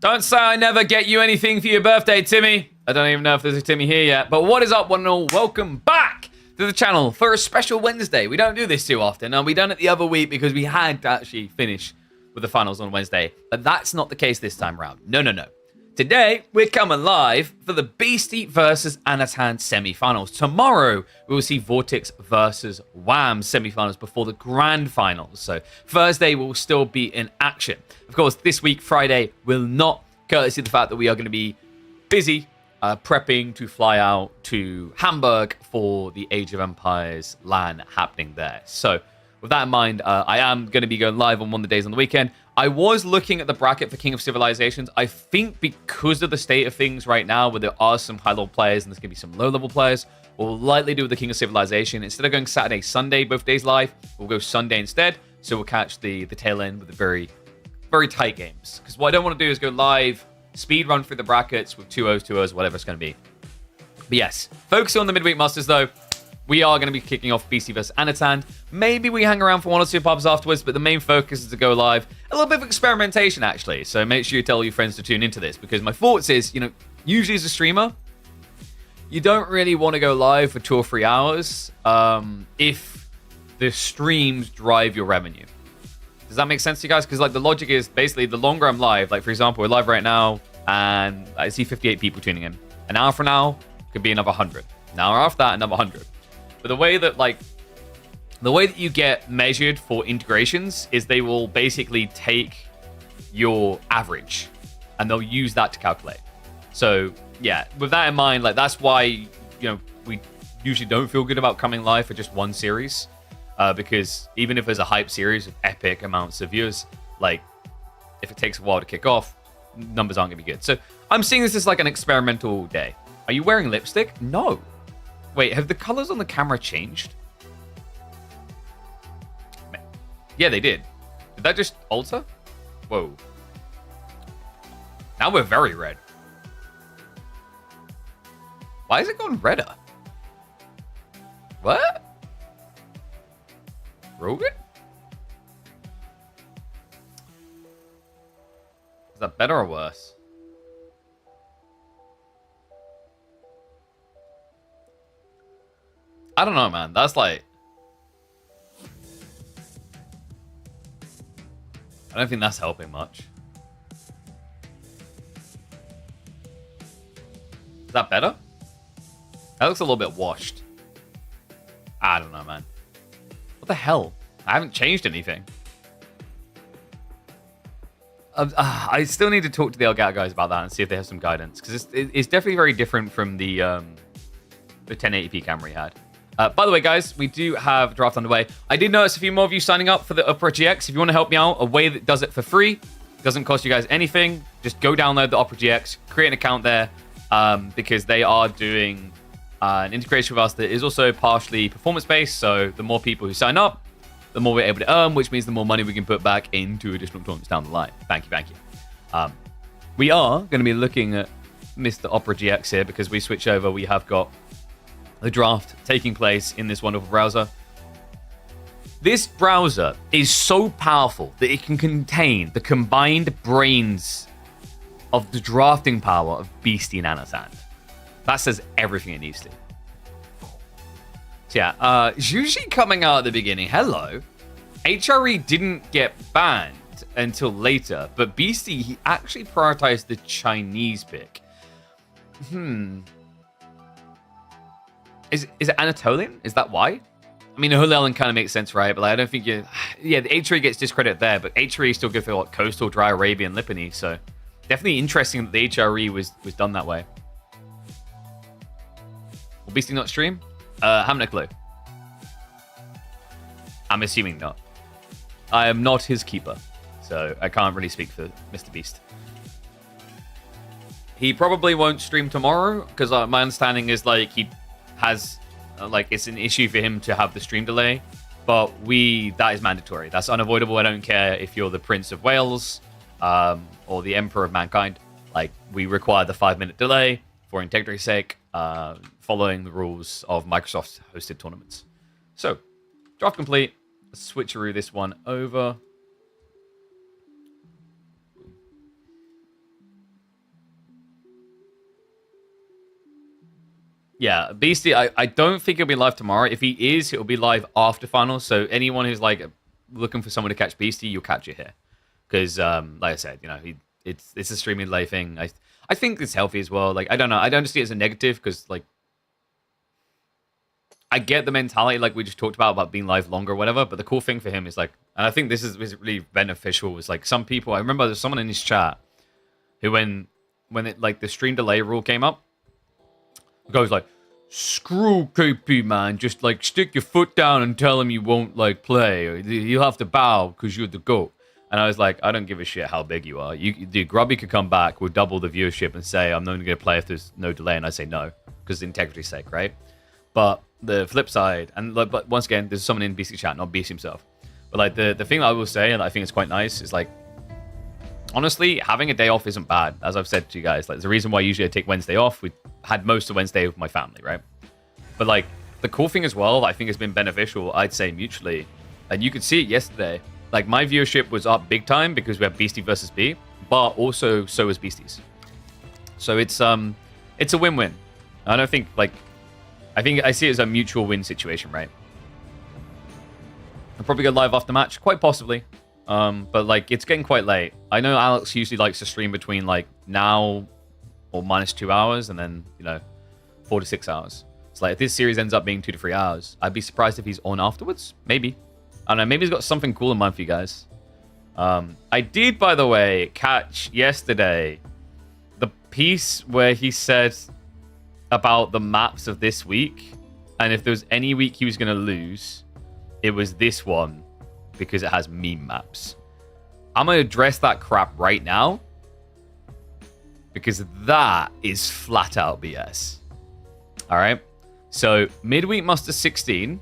Don't say I never get you anything for your birthday, Timmy. I don't even know if there's a Timmy here yet. But what is up, one and all? Welcome back to the channel for a special Wednesday. We don't do this too often. And we done it the other week because we had to actually finish with the finals on Wednesday. But that's not the case this time around. No. Today, we're coming live for the Beasty versus Anotand semi-finals. Tomorrow, we will see Vortex versus Wham semi-finals before the grand finals. So Thursday will still be in action. Of course, this week, Friday, will not, courtesy of the fact that we are going to be busy prepping to fly out to Hamburg for the Age of Empires LAN happening there. So with that in mind, I am going to be going live on one of the days on the weekend. I was looking at the bracket for King of Civilizations. I think because of the state of things right now, where there are some high-level players and there's going to be some low-level players, we'll likely do the King of Civilization. Instead of going Saturday, Sunday, both days live, we'll go Sunday instead. So we'll catch the tail end with the very, very tight games. Because what I don't want to do is go live, speed run through the brackets with 2-0s, whatever it's going to be. But yes, focusing on the Midweek Masters, though, we are going to be kicking off Beasty versus Anotand. Maybe we hang around for one or two pubs afterwards, but the main focus is to go live. A little bit of experimentation, actually. So make sure you tell your friends to tune into this, because my thoughts is, usually as a streamer, you don't really want to go live for 2 or 3 hours if the streams drive your revenue. Does that make sense to you guys? Because the logic is basically the longer I'm live, for example, we're live right now and I see 58 people tuning in. An hour from now could be another 100. An hour after that, another 100. But the way that you get measured for integrations is they will basically take your average and they'll use that to calculate. So yeah, with that in mind, that's why we usually don't feel good about coming live for just one series, because even if there's a hype series with epic amounts of viewers, if it takes a while to kick off, numbers aren't gonna be good. So I'm seeing this as an experimental day. Are you wearing lipstick? No. Wait, have the colors on the camera changed? Yeah, they did. Did that just alter? Whoa. Now we're very red. Why is it going redder? What? Rogan? Is that better or worse? I don't know, man. That's I don't think that's helping much. Is that better? That looks a little bit washed. I don't know, man. What the hell? I haven't changed anything. I still need to talk to the Elgato guys about that and see if they have some guidance. Because it's definitely very different from the 1080p camera he had. By the way, guys, we do have a draft underway. I did notice a few more of you signing up for the Opera GX. If you want to help me out, a way that does it for free, doesn't cost you guys anything, just go download the Opera GX, create an account there, because they are doing an integration with us that is also partially performance-based. So the more people who sign up, the more we're able to earn, which means the more money we can put back into additional tournaments down the line. Thank you. We are going to be looking at Mr. Opera GX here because we switch over. We have got the draft taking place in this wonderful browser. This browser is so powerful that it can contain the combined brains of the drafting power of Beasty and Anotand. That says everything it needs to. So yeah, Zhuji coming out at the beginning. Hello. HRE didn't get banned until later, but Beasty, he actually prioritized the Chinese pick. Is it Anatolian? Is that why? I mean, Hulelen kind of makes sense, right? But I don't think you... Yeah, the HRE gets discredit there, but HRE is still good for coastal, dry Arabian, Lipany. So definitely interesting that the HRE was done that way. Will Beasty not stream? Haven't a clue. I'm assuming not. I am not his keeper, so I can't really speak for Mr. Beast. He probably won't stream tomorrow, because my understanding is he has it's an issue for him to have the stream delay, but that is mandatory. That's unavoidable. I don't care if you're the Prince of Wales or the Emperor of Mankind. We require the 5-minute delay for integrity's sake, following the rules of Microsoft hosted tournaments. So draft complete. Let's switcheroo this one over. Yeah, Beasty, I don't think he'll be live tomorrow. If he is, it'll be live after finals. So anyone who's like looking for someone to catch Beasty, you'll catch it here. Because, like I said, you know, it's a streaming delay thing. I think it's healthy as well. Like, I don't know. I don't see it as a negative because, like, I get the mentality, like we just talked about being live longer or whatever. But the cool thing for him is, like, and I think this is really beneficial, was like some people, I remember there's someone in his chat who when it, like, the stream delay rule came up, the guy was like, screw KP, man. Just, like, stick your foot down and tell him you won't, like, play. Or you'll have to bow because you're the GOAT. And I was like, I don't give a shit how big you are. Dude, Grubby could come back with double the viewership and say, I'm only going to play if there's no delay. And I say no, because integrity's sake, right? But the flip side, and but once again, there's someone in BC chat, not BC himself. But like the thing that I will say, and I think it's quite nice, is like, honestly, having a day off isn't bad. As I've said to you guys, like, there's a reason why usually I take Wednesday off. We had most of Wednesday with my family, right? But like, the cool thing as well, I think has been beneficial, I'd say mutually, and you could see it yesterday. Like, my viewership was up big time because we have Beasty versus B, but also so is Beasties. So it's a win-win. I don't think, like, I see it as a mutual win situation, right? I'll probably go live after match, quite possibly. But like, it's getting quite late. I know Alex usually likes to stream between like now or -2 hours and then, you know, 4 to 6 hours. So like, if this series ends up being 2 to 3 hours, I'd be surprised if he's on afterwards. Maybe. I don't know. Maybe he's got something cool in mind for you guys. I did, by the way, catch yesterday the piece where he said about the maps of this week, and if there was any week he was going to lose, it was this one because it has meme maps. I'm going to address that crap right now because that is flat out BS. All right. So Midweek Muster 16,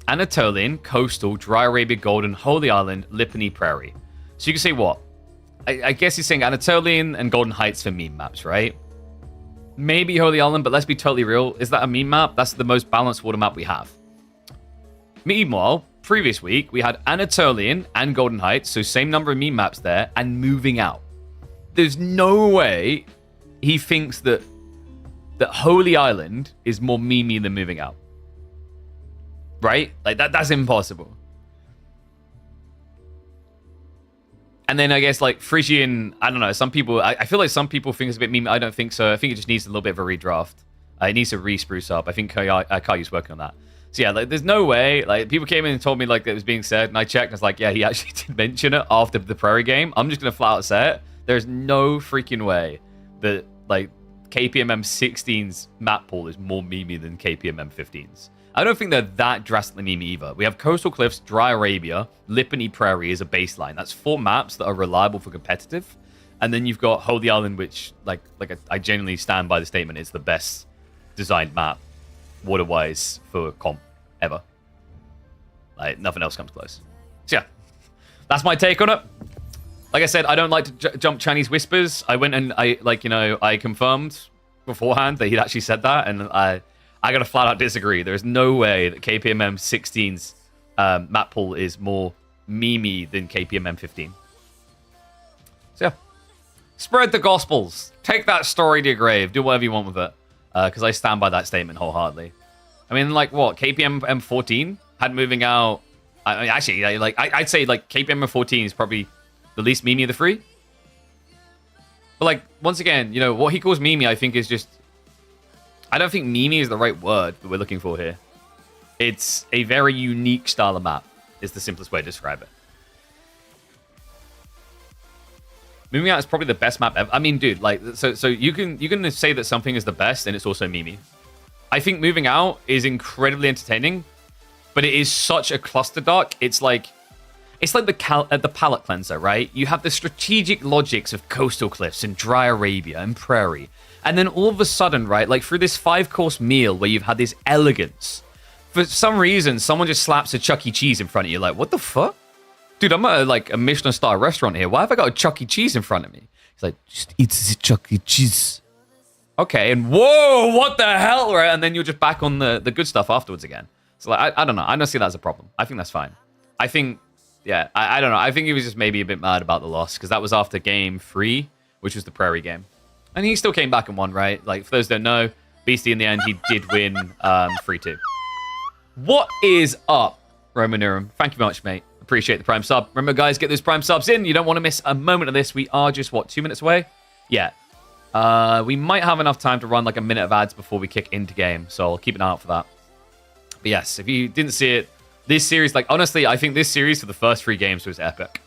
Anatolian, Coastal, Dry Arabia Golden, Holy Island, Lipany Prairie. So you can say what? I guess he's saying Anatolian and Golden Heights for meme maps, right? Maybe Holy Island, but let's be totally real. Is that a meme map? That's the most balanced water map we have. Meanwhile, previous week, we had Anatolian and Golden Heights, so same number of meme maps there, and Moving Out. There's no way he thinks that Holy Island is more memey than Moving Out. Right? Like, that's impossible. And then I guess, like, Frisian, I don't know, some people, I feel like some people think it's a bit meme. I don't think so. I think it just needs a little bit of a redraft. It needs to re-spruce up. I think Kayu's working on that. So yeah, like, there's no way, like, people came in and told me, like, that it was being said, and I checked, and I was like, yeah, he actually did mention it after the Prairie game. I'm just going to flat out say it. There's no freaking way that, like, KPMM 16's map pool is more memey than KPMM 15's. I don't think they're that drastically memey either. We have Coastal Cliffs, Dry Arabia, Lipany Prairie as a baseline. That's 4 maps that are reliable for competitive. And then you've got Holy Island, which, I genuinely stand by the statement, it's the best designed map, water-wise, for comp ever. Like, nothing else comes close. So yeah, that's my take on it. Like I said, I don't like to jump Chinese whispers. I went and I confirmed beforehand that he'd actually said that, and I gotta flat out disagree. There's no way that KPMM 16's map pool is more memey than KPMM 15. So yeah, spread the gospels. Take that story to your grave. Do whatever you want with it, because I stand by that statement wholeheartedly. I mean, like, what, KPMM 14 had Moving Out. I mean, actually, I'd say like KPMM 14 is probably the least memey of the 3. But like, once again, you know, what he calls memey, I think is just, I don't think memey is the right word that we're looking for here. It's a very unique style of map, is the simplest way to describe it. Moving Out is probably the best map ever. I mean, dude, like, so you can say that something is the best and it's also memey. I think Moving Out is incredibly entertaining, but it is such a cluster duck. It's like the palette cleanser, right? You have the strategic logics of Coastal Cliffs and Dry Arabia and Prairie. And then all of a sudden, right, like through this 5-course meal where you've had this elegance, for some reason, someone just slaps a Chuck E. Cheese in front of you. Like, what the fuck? Dude, I'm at a Michelin star restaurant here. Why have I got a Chuck E. Cheese in front of me? He's like, just eat the Chuck E. Cheese. Okay, and whoa, what the hell, right? And then you're just back on the good stuff afterwards again. So like, I don't know. I don't see that as a problem. I think that's fine. I think, yeah, I don't know. I think he was just maybe a bit mad about the loss because that was after game 3, which was the Prairie game. And he still came back and won, right? Like, for those who don't know, Beasty, in the end, he did win 3-2. What is up, Roman Nurum? Thank you very much, mate. Appreciate the Prime sub. Remember, guys, get those Prime subs in. You don't want to miss a moment of this. We are just, what, 2 minutes away? Yeah. We might have enough time to run like a minute of ads before we kick into game, so I'll keep an eye out for that. But yes, if you didn't see it, this series, like, honestly, I think this series for the first 3 games was epic.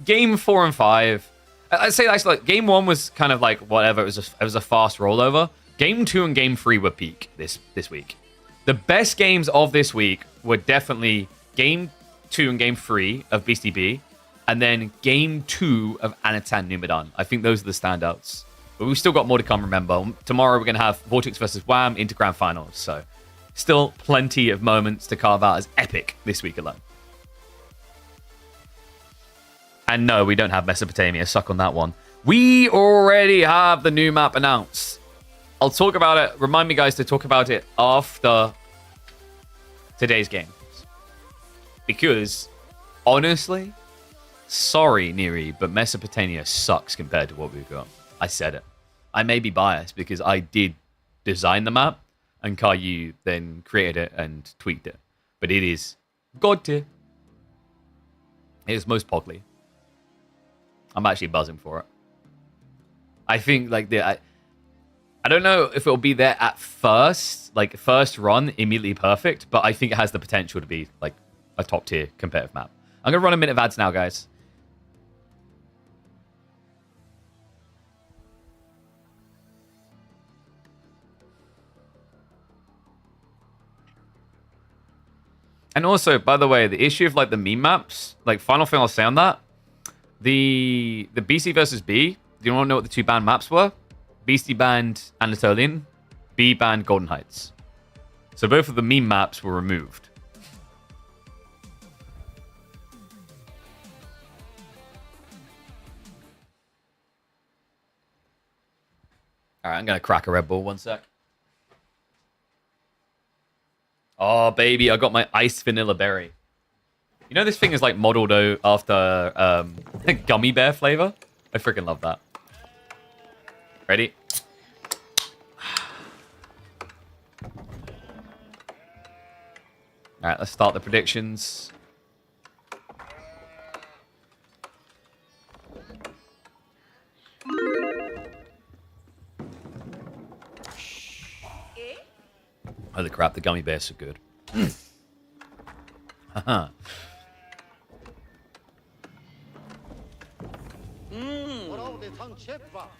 Game 4 and 5, I'd say actually, like, game 1 was kind of like whatever. It was a fast rollover. Game 2 and game 3 were peak this week. The best games of this week were definitely game 2 and game 3 of Beasty B, and then game 2 of Anotand Numidan. I think those are the standouts. But we've still got more to come, remember. Tomorrow we're going to have Vortex versus Wham into Grand Finals, so still plenty of moments to carve out as epic this week alone. And no, we don't have Mesopotamia. Suck on that one. We already have the new map announced. I'll talk about it. Remind me, guys, to talk about it after today's game. Because, honestly, sorry, Neri, but Mesopotamia sucks compared to what we've got. I said it. I may be biased because I did design the map, and Caillou then created it and tweaked it. But it is god tier. It is most pogly. I'm actually buzzing for it. I think like I don't know if it'll be there at first, like first run, immediately perfect, but I think it has the potential to be like a top tier competitive map. I'm gonna run a minute of ads now, guys. And also, by the way, the issue of like the meme maps, like final thing I'll say on that, the BC versus B, do you want to know what the 2 banned maps were? Beasty banned Anatolian, B banned Golden Heights. So both of the meme maps were removed. All right, I'm going to crack a Red Bull 1 sec. Oh, baby, I got my iced vanilla berry. You know this thing is like modeled after gummy bear flavor? I freaking love that. Ready? All right, let's start the predictions. Holy crap, the gummy bears are good. Haha.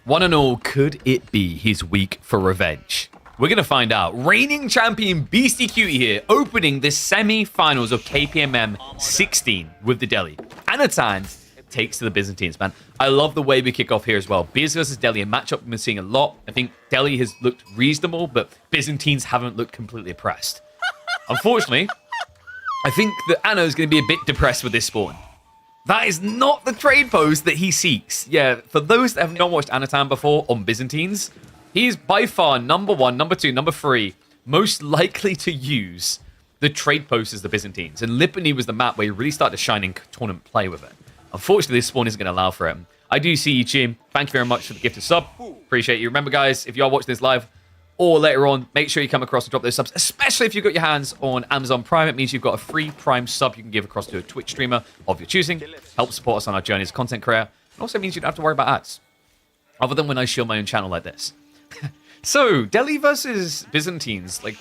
One and all, could it be his week for revenge? We're going to find out. Reigning champion Beasty Cutie here, opening the semi-finals of KPMM 16 with the Delhi. Anotand takes to the Byzantines, man. I love the way we kick off here as well. Biz versus Delhi, a matchup we've been seeing a lot. I think Delhi has looked reasonable, but Byzantines haven't looked completely oppressed. Unfortunately, I think that Anno is going to be a bit depressed with this spawn. That is not the trade pose that he seeks. Yeah, for those that have not watched Anotand before on Byzantines, he is by far number 1, number 2, number 3 most likely to use the trade post as the Byzantines. And Lipany was the map where he really started to shine in tournament play with it. Unfortunately, this spawn isn't going to allow for it. I do see you, Chim. Thank you very much for the gifted sub. Appreciate you. Remember, guys, if you are watching this live or later on, make sure you come across and drop those subs, especially if you've got your hands on Amazon Prime. It means you've got a free Prime sub you can give across to a Twitch streamer of your choosing. Help support us on our journey as a content creator. It also means you don't have to worry about ads, other than when I show my own channel like this. So, Delhi versus Byzantines. Like,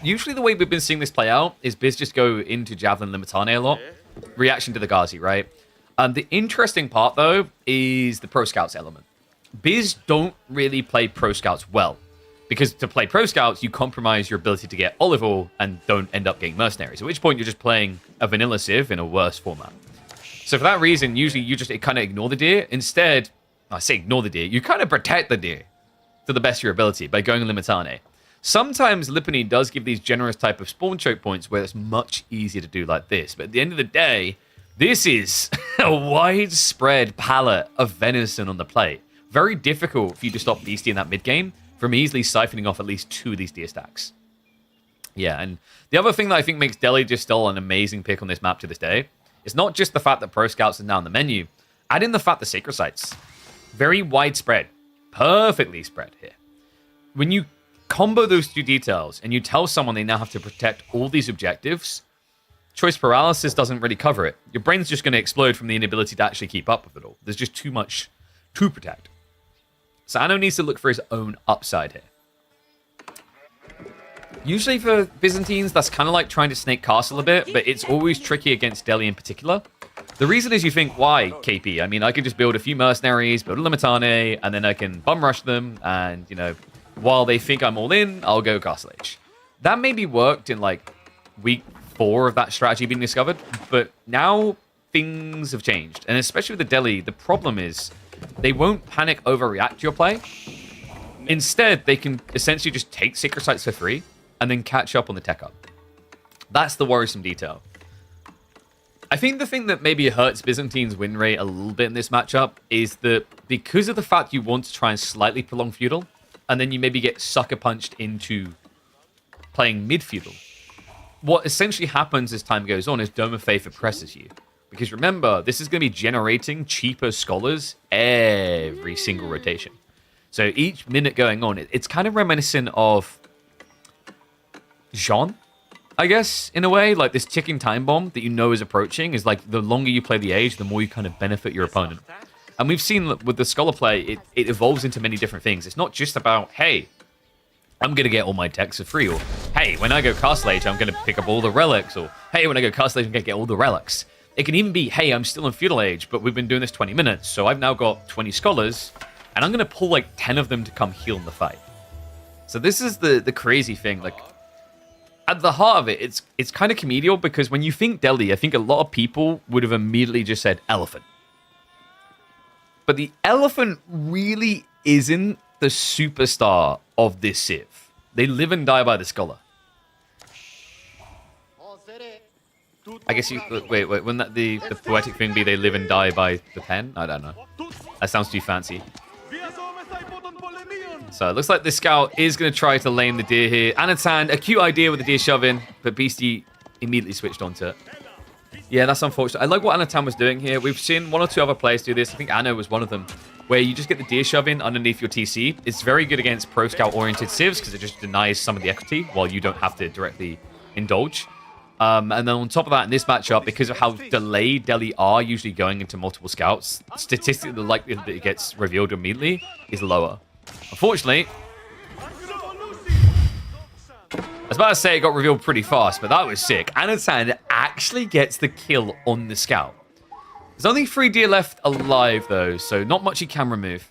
usually the way we've been seeing this play out is Biz just go into Javelin Limitane a lot. Reaction to the Ghazi, right? The interesting part, though, is the Pro Scouts element. Biz don't really play Pro Scouts well. Because to play Pro Scouts, you compromise your ability to get olive oil and don't end up getting mercenaries. At which point, you're just playing a vanilla Civ in a worse format. So for that reason, usually you just kind of ignore the deer. Instead, I say ignore the deer, you kind of protect the deer to the best of your ability by going Limitane. Sometimes Lipany does give these generous type of spawn choke points where it's much easier to do like this. But at the end of the day, this is a widespread palette of venison on the plate. Very difficult for you to stop Beasty in that mid game from easily siphoning off at least 2 of these deer stacks. Yeah, and the other thing that I think makes Delhi just still an amazing pick on this map to this day is not just the fact that Pro Scouts is now in the menu, add in the fact that Sacred Sites. Very widespread. Perfectly spread here. When you combo those two details and you tell someone they now have to protect all these objectives, choice paralysis doesn't really cover it. Your brain's just going to explode from the inability to actually keep up with it all. There's just too much to protect. So Anno needs to look for his own upside here. Usually for Byzantines, that's kind of like trying to snake castle a bit, but it's always tricky against Delhi in particular. The reason is you think, why KP? I mean, I can just build a few mercenaries, build a Limitane, and then I can bum rush them, and, you know, while they think I'm all in, I'll go Castle Age. That maybe worked in, like, week 4 of that strategy being discovered, but now things have changed. And especially with the Delhi, the problem is they won't panic overreact to your play. Instead, they can essentially just take Sacred Sites for free and then catch up on the tech up. That's the worrisome detail. I think the thing that maybe hurts Byzantine's win rate a little bit in this matchup is that because of the fact you want to try and slightly prolong feudal, and then you maybe get sucker punched into playing mid-feudal, what essentially happens as time goes on is Dome of Faith oppresses you. Because remember, this is going to be generating cheaper scholars every single rotation. So each minute going on, it's kind of reminiscent of Jean, I guess, in a way. Like this ticking time bomb that you know is approaching is like the longer you play the age, the more you kind of benefit your opponent. And we've seen with the scholar play, it evolves into many different things. It's not just about, hey, I'm going to get all my techs for free, or hey, when I go Castle Age, I'm going to pick up all the relics, or hey, when I go Castle Age, I'm going to get all the relics. It can even be, hey, I'm still in Feudal Age, but we've been doing this 20 minutes, so I've now got 20 scholars, and I'm going to pull like 10 of them to come heal in the fight. So this is the crazy thing. Like, at the heart of it, it's kind of comedial, because when you think Delhi, I think a lot of people would have immediately just said elephant. But the elephant really isn't the superstar of this civ. They live and die by the scholar. I guess you... Wait, wouldn't that the poetic thing be they live and die by the pen? I don't know. That sounds too fancy. So it looks like the scout is going to try to lame the deer here. Anotand, a cute idea with the deer shove-in, but Beasty immediately switched onto it. Yeah, that's unfortunate. I like what Anotand was doing here. We've seen 1 or 2 other players do this. I think Anno was one of them, where you just get the deer shove-in underneath your TC. It's very good against pro-scout-oriented civs, because it just denies some of the equity while you don't have to directly indulge. And then on top of that, in this matchup, because of how delayed Delhi are usually going into multiple scouts, statistically the likelihood that it gets revealed immediately is lower. Unfortunately, I was about to say it got revealed pretty fast, but that was sick. Anotand actually gets the kill on the scout. There's only 3 deer left alive, though, so not much he can remove.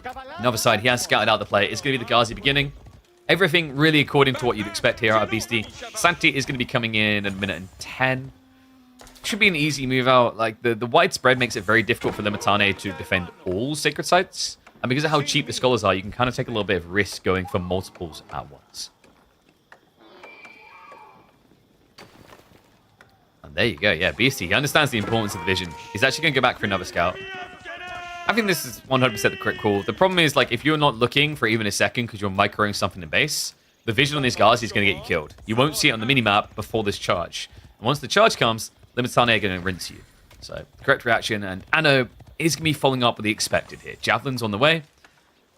On the other side, he has scouted out the play. It's going to be the Ghazi beginning. Everything really according to what you'd expect here out of Beasty. Santi is going to be coming in a minute and 10. Should be an easy move out. Like, the widespread makes it very difficult for Limitane to defend all Sacred Sites. And because of how cheap the scholars are, you can kind of take a little bit of risk going for multiples at once. And there you go. Yeah, Beasty, he understands the importance of the vision. He's actually going to go back for another scout. I think this is 100% the correct call. The problem is, like, if you're not looking for even a second because you're microing something in base, the vision on these guys is going to get you killed. You won't see it on the minimap before this charge. And once the charge comes, Limitane are going to rinse you. So, correct reaction, and Anno is going to be following up with the expected here. Javelin's on the way.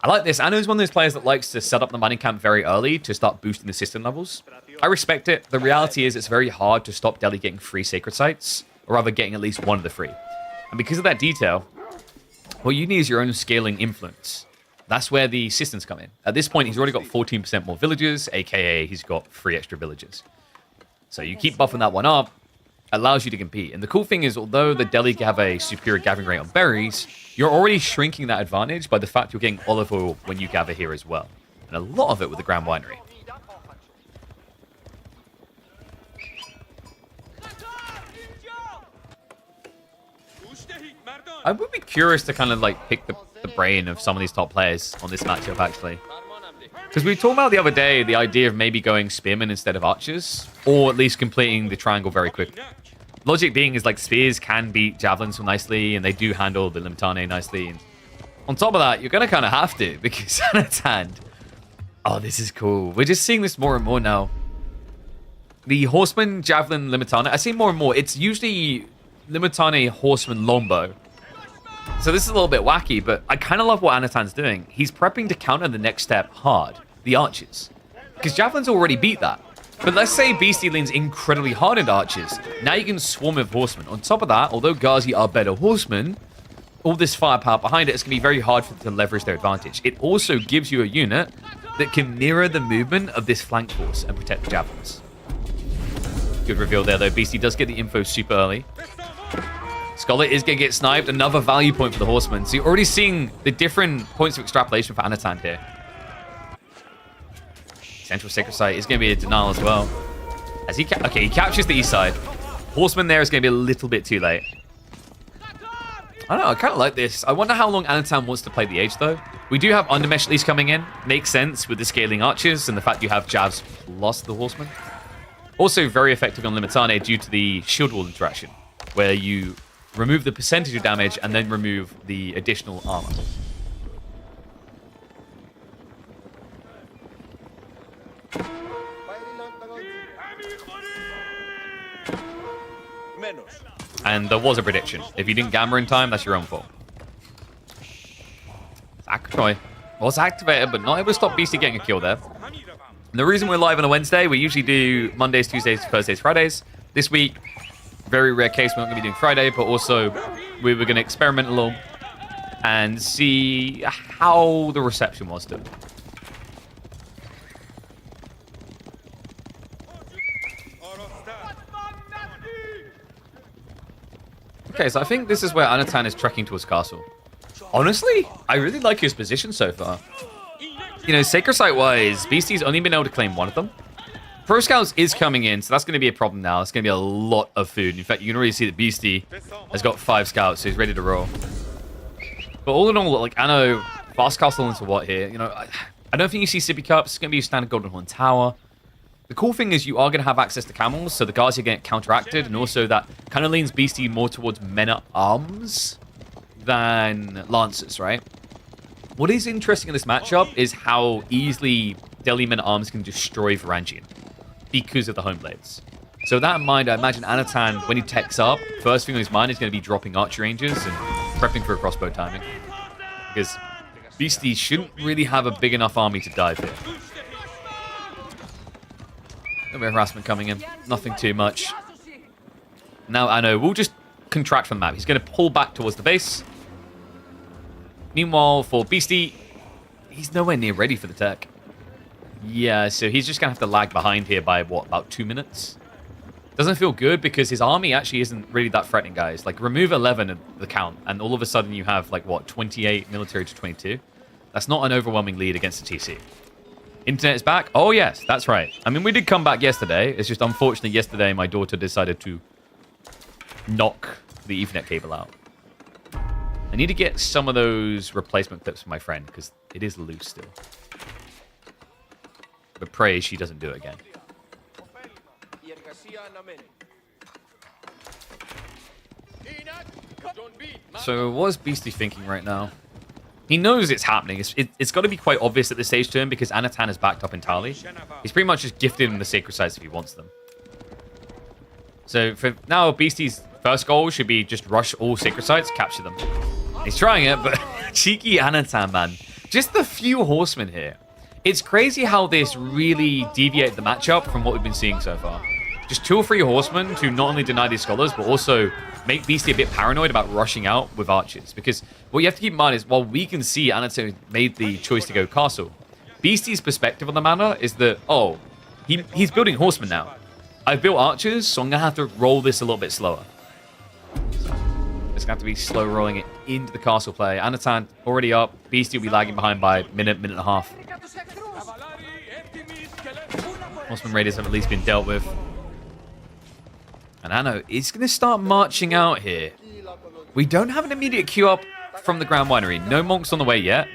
I like this. Anno's one of those players that likes to set up the mining camp very early to start boosting the system levels. I respect it. The reality is it's very hard to stop Delhi getting free Sacred Sites, or rather getting at least one of the 3. And because of that detail, what you need is your own scaling influence. That's where the systems come in. At this point, he's already got 14% more villagers, aka he's got 3 extra villagers. So you keep buffing that one up, allows you to compete. And the cool thing is, although the Delhi have a superior gathering rate on berries, you're already shrinking that advantage by the fact you're getting olive oil when you gather here as well. And a lot of it with the Grand Winery. I would be curious to kind of like pick the brain of some of these top players on this matchup, actually. Because we talked about the other day the idea of maybe going spearmen instead of archers, or at least completing the triangle very quickly. Logic being is like spears can beat javelins so nicely, and they do handle the Limitane nicely. And on top of that, you're going to kind of have to, because Anotand. Oh, this is cool. We're just seeing this more and more now. The Horseman, Javelin, Limitane. I see more and more. It's usually Limitane, Horseman, Longbow. So this is a little bit wacky, but I kind of love what Anotand's doing. He's prepping to counter the next step hard. the archers. Because javelins already beat that. But let's say Beasty leans incredibly hard into archers. Now you can swarm with horsemen. On top of that, although Ghazi are better horsemen, all this firepower behind it is going to be very hard for them to leverage their advantage. It also gives you a unit that can mirror the movement of this flank force and protect the javelins. Good reveal there, though. Beasty does get the info super early. Scholar is going to get sniped. Another value point for the horsemen. So you're already seeing the different points of extrapolation for Anotand here. Central Sacred Site is going to be a denial as well. As he he captures the east side. Horseman there is going to be a little bit too late. I don't know, I kind of like this. I wonder how long Anotand wants to play the Age, though. We do have Undermesh at least coming in. Makes sense with the scaling archers and the fact you have Javs plus the horseman. Also very effective on Limitane due to the shield wall interaction, where you remove the percentage of damage and then remove the additional armor. And there was a prediction. If you didn't gamma in time, that's your own fault. Akatoy was activated, but not able to stop Beasty getting a kill there. And the reason we're live on a Wednesday, we usually do Mondays, Tuesdays, Thursdays, Fridays. This week, very rare case, we're not going to be doing Friday, but also we were going to experiment a little and see how the reception was to it. Okay, so I think this is where Anotand is trekking towards castle. Honestly, I really like his position so far. You know, Sacred Site-wise, Beasty's only been able to claim one of them. Pro Scouts is coming in, so that's going to be a problem now. It's going to be a lot of food. In fact, you can already see that Beasty has got 5 scouts, so he's ready to roll. But all in all, like, I know fast castle into what here? You know, I don't think you see Sippy Cups. It's going to be a standard Golden Horn Tower. The cool thing is you are going to have access to camels, so the guards are getting counteracted, and also that kind of leans Beasty more towards men-at-arms than lancers, right? What is interesting in this matchup is how easily Delhi men-at-arms can destroy Varangian because of the home blades. So with that in mind, I imagine Anotand, when he techs up, first thing on his mind is going to be dropping archer ranges and prepping for a crossbow timing. Because Beasty shouldn't really have a big enough army to dive here. A bit of harassment coming in. Nothing too much. Now, I know. We'll just contract from the map. He's going to pull back towards the base. Meanwhile, for Beasty, he's nowhere near ready for the tech. Yeah, so he's just going to have to lag behind here by, what, about 2 minutes? Doesn't feel good because his army actually isn't really that threatening, guys. Like, remove 11 of the count, and all of a sudden you have, like, what, 28 military to 22? That's not an overwhelming lead against the TC. Internet is back? Oh, yes, that's right. I mean, we did come back yesterday. It's just unfortunately yesterday my daughter decided to knock the Ethernet cable out. I need to get some of those replacement clips for my friend because it is loose still. But pray she doesn't do it again. So what is Beasty thinking right now? He knows it's happening. It's got to be quite obvious at this stage to him because Anotand is backed up entirely. He's pretty much just gifted him the sacred sites if he wants them. So for now, Beasty's first goal should be just rush all sacred sites, capture them. He's trying it, but cheeky Anotand, man. Just the few horsemen here. It's crazy how this really deviated the matchup from what we've been seeing so far. Just 2 or 3 horsemen to not only deny these scholars, but also make Beasty a bit paranoid about rushing out with archers. Because what you have to keep in mind is, while we can see Anotand made the choice to go castle, Beasty's perspective on the matter is that, oh, he's building horsemen now. I've built archers, so I'm going to have to roll this a little bit slower. So it's going to have to be slow rolling it into the castle play. Anotand already up. Beasty will be lagging behind by minute and a half. Horseman raiders have at least been dealt with. And Anno is going to start marching out here. We don't have an immediate queue up from the Grand Winery. No monks on the way yet.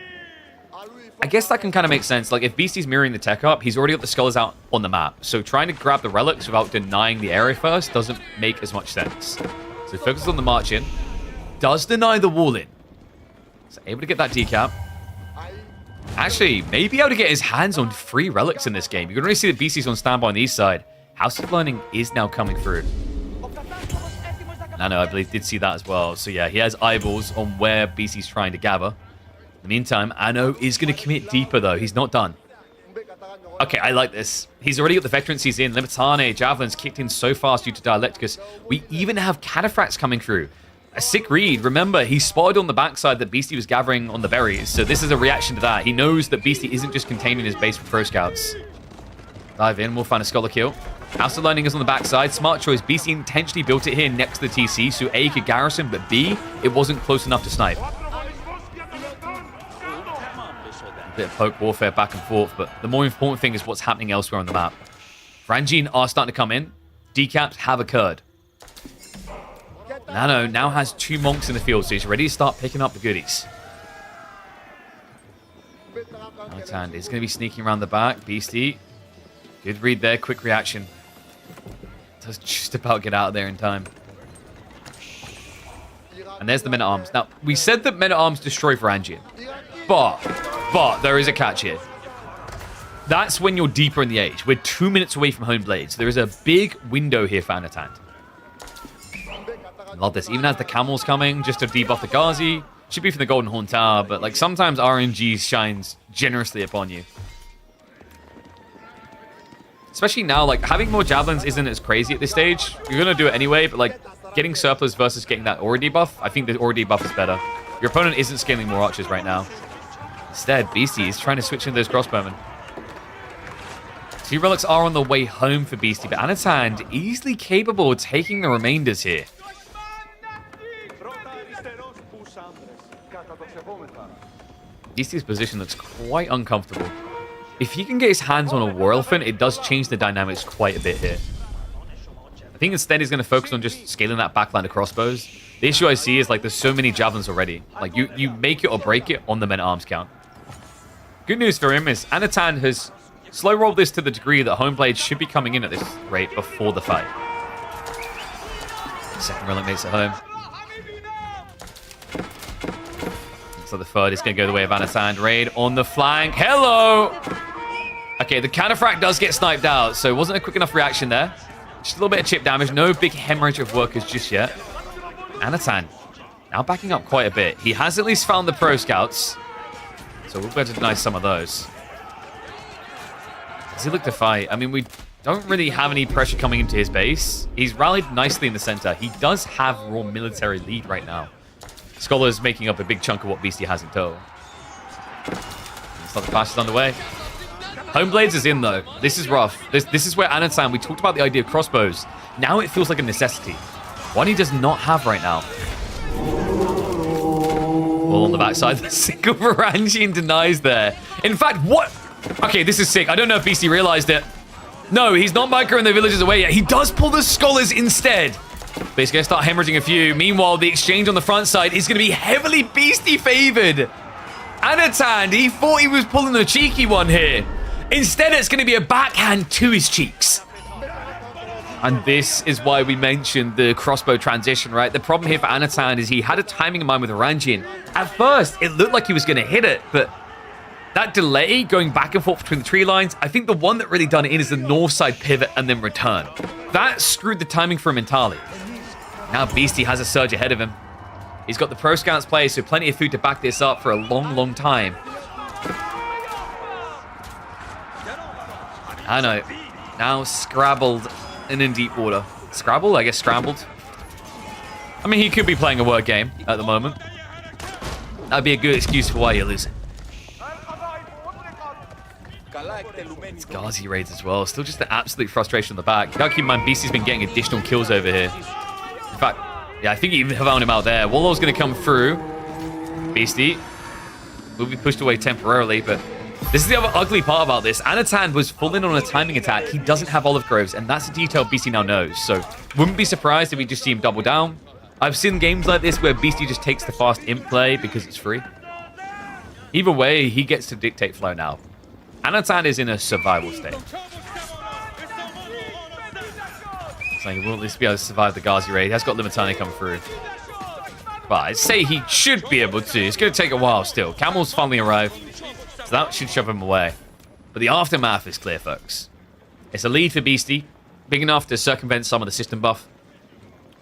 I guess that can kind of make sense. Like, if Beasty's mirroring the tech up, he's already got the scholars out on the map. So trying to grab the relics without denying the area first doesn't make as much sense. So focus on the march in. Does deny the wall in. So able to get that decap. Actually, may be able to get his hands on 3 relics in this game. You can already see that Beasty's on standby on the east side. House of Learning is now coming through. Nano, I believe, did see that as well. So yeah, he has eyeballs on where Beasty's trying to gather. In the meantime, Anno is going to commit deeper, though. He's not done. Okay, I like this. He's already got the veterancies in. Limitane, Javelin's kicked in so fast due to Dialecticus. We even have Cataphracts coming through. A sick read. Remember, he spotted on the backside that Beasty was gathering on the berries. So this is a reaction to that. He knows that Beasty isn't just contained in his base with Pro Scouts. Dive in. We'll find a Scholar kill. House of Learning is on the backside. Smart choice. Beasty intentionally built it here next to the TC. So A, could garrison, but B, it wasn't close enough to snipe. Bit of poke warfare back and forth, but the more important thing is what's happening elsewhere on the map. Ranjin are starting to come in. Decaps have occurred. Nano now has 2 monks in the field, so he's ready to start picking up the goodies. Anotand is going to be sneaking around the back. Beasty. Good read there. Quick reaction. Does just about get out of there in time. And there's the Men-at-Arms. Now, we said that Men-at-Arms destroy Varangian. But there is a catch here. That's when you're deeper in the age. We're 2 minutes away from Home Blades. There is a big window here for Anotand. Love this. Even as the Camel's coming, just to debuff the Ghazi. Should be from the Golden Horn Tower, but like sometimes RNG shines generously upon you. Especially now, like having more Javelins isn't as crazy at this stage. You're going to do it anyway, but like getting surplus versus getting that aura debuff, I think the aura debuff is better. Your opponent isn't scaling more archers right now. Instead, Beasty is trying to switch into those crossbowmen. 2 relics are on the way home for Beasty, but Anotand easily capable of taking the remainders here. Beasty's position looks quite uncomfortable. If he can get his hands on a War Elephant, it does change the dynamics quite a bit here. I think instead he's going to focus on just scaling that backline of crossbows. The issue I see is like there's so many Javelins already. Like you make it or break it on the Men-at-Arms count. Good news for him is Anotand has slow rolled this to the degree that Home Blade should be coming in at this rate before the fight. Second relic makes it home. So the third is going to go the way of Anotand. Raid on the flank. Hello! Okay, the Cataphract does get sniped out, so it wasn't a quick enough reaction there. Just a little bit of chip damage. No big hemorrhage of workers just yet. Anotand now backing up quite a bit. He has at least found the Pro Scouts, so we'll be able to deny some of those. Does he look to fight? I mean, we don't really have any pressure coming into his base. He's rallied nicely in the center. He does have raw military lead right now. Scholar's making up a big chunk of what Beasty has in tow. Looks like the pass is underway. Home Blades is in, though. This is rough. This is where Anotand, we talked about the idea of crossbows. Now it feels like a necessity. One he does not have right now. All on the backside. The single Varangian denies there. In fact, what? Okay, this is sick. I don't know if Beasty realized it. No, he's not microing the villages away yet. He does pull the Scholars instead. But he's going to start hemorrhaging a few. Meanwhile, the exchange on the front side is going to be heavily Beasty favored. Anotand, he thought he was pulling a cheeky one here. Instead, it's going to be a backhand to his cheeks. And this is why we mentioned the crossbow transition, right? The problem here for Anotand is he had a timing in mind with Varangian. At first, it looked like he was going to hit it, but that delay going back and forth between the tree lines, I think the one that really done it in is the north side pivot and then return. That screwed the timing for him entirely. Now Beasty has a surge ahead of him. He's got the Pro Scouts play, so plenty of food to back this up for a long, long time. I know. Now scrabbled and in deep water. Scrabble? I guess scrambled. I mean, he could be playing a word game at the moment. That'd be a good excuse for why you're losing. It's Ghazi raids as well. Still just an absolute frustration on the back. You gotta keep in mind, Beasty's been getting additional kills over here. In fact, yeah, I think he even found him out there. Wallow's gonna come through. Beasty will be pushed away temporarily, but this is the other ugly part about this. Anotand was full in on a timing attack. He doesn't have olive groves, and that's a detail Beasty now knows. So wouldn't be surprised if we just see him double down. I've seen games like this where Beasty just takes the fast imp play because it's free. Either way, he gets to dictate flow now. Anotand is in a survival state. So he will at least be able to survive the Ghazi raid. He has got Limitane come through. But I'd say he should be able to. It's going to take a while still. Camel's finally arrived. So that should shove him away. But the aftermath is clear, folks. It's a lead for Beasty. Big enough to circumvent some of the system buff.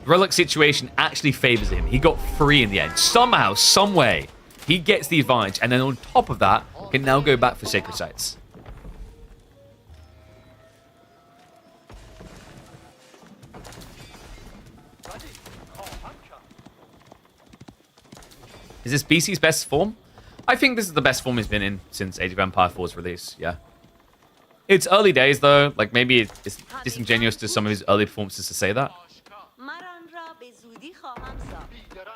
The relic situation actually favors him. He got 3 in the end. Somehow, some way, he gets the advantage. And then on top of that, can now go back for Sacred Sites. Is this Beasty's best form? I think this is the best form he's been in since Age of Empire 4's release, yeah. It's early days, though. Like, maybe it's disingenuous to some of his early performances to say that.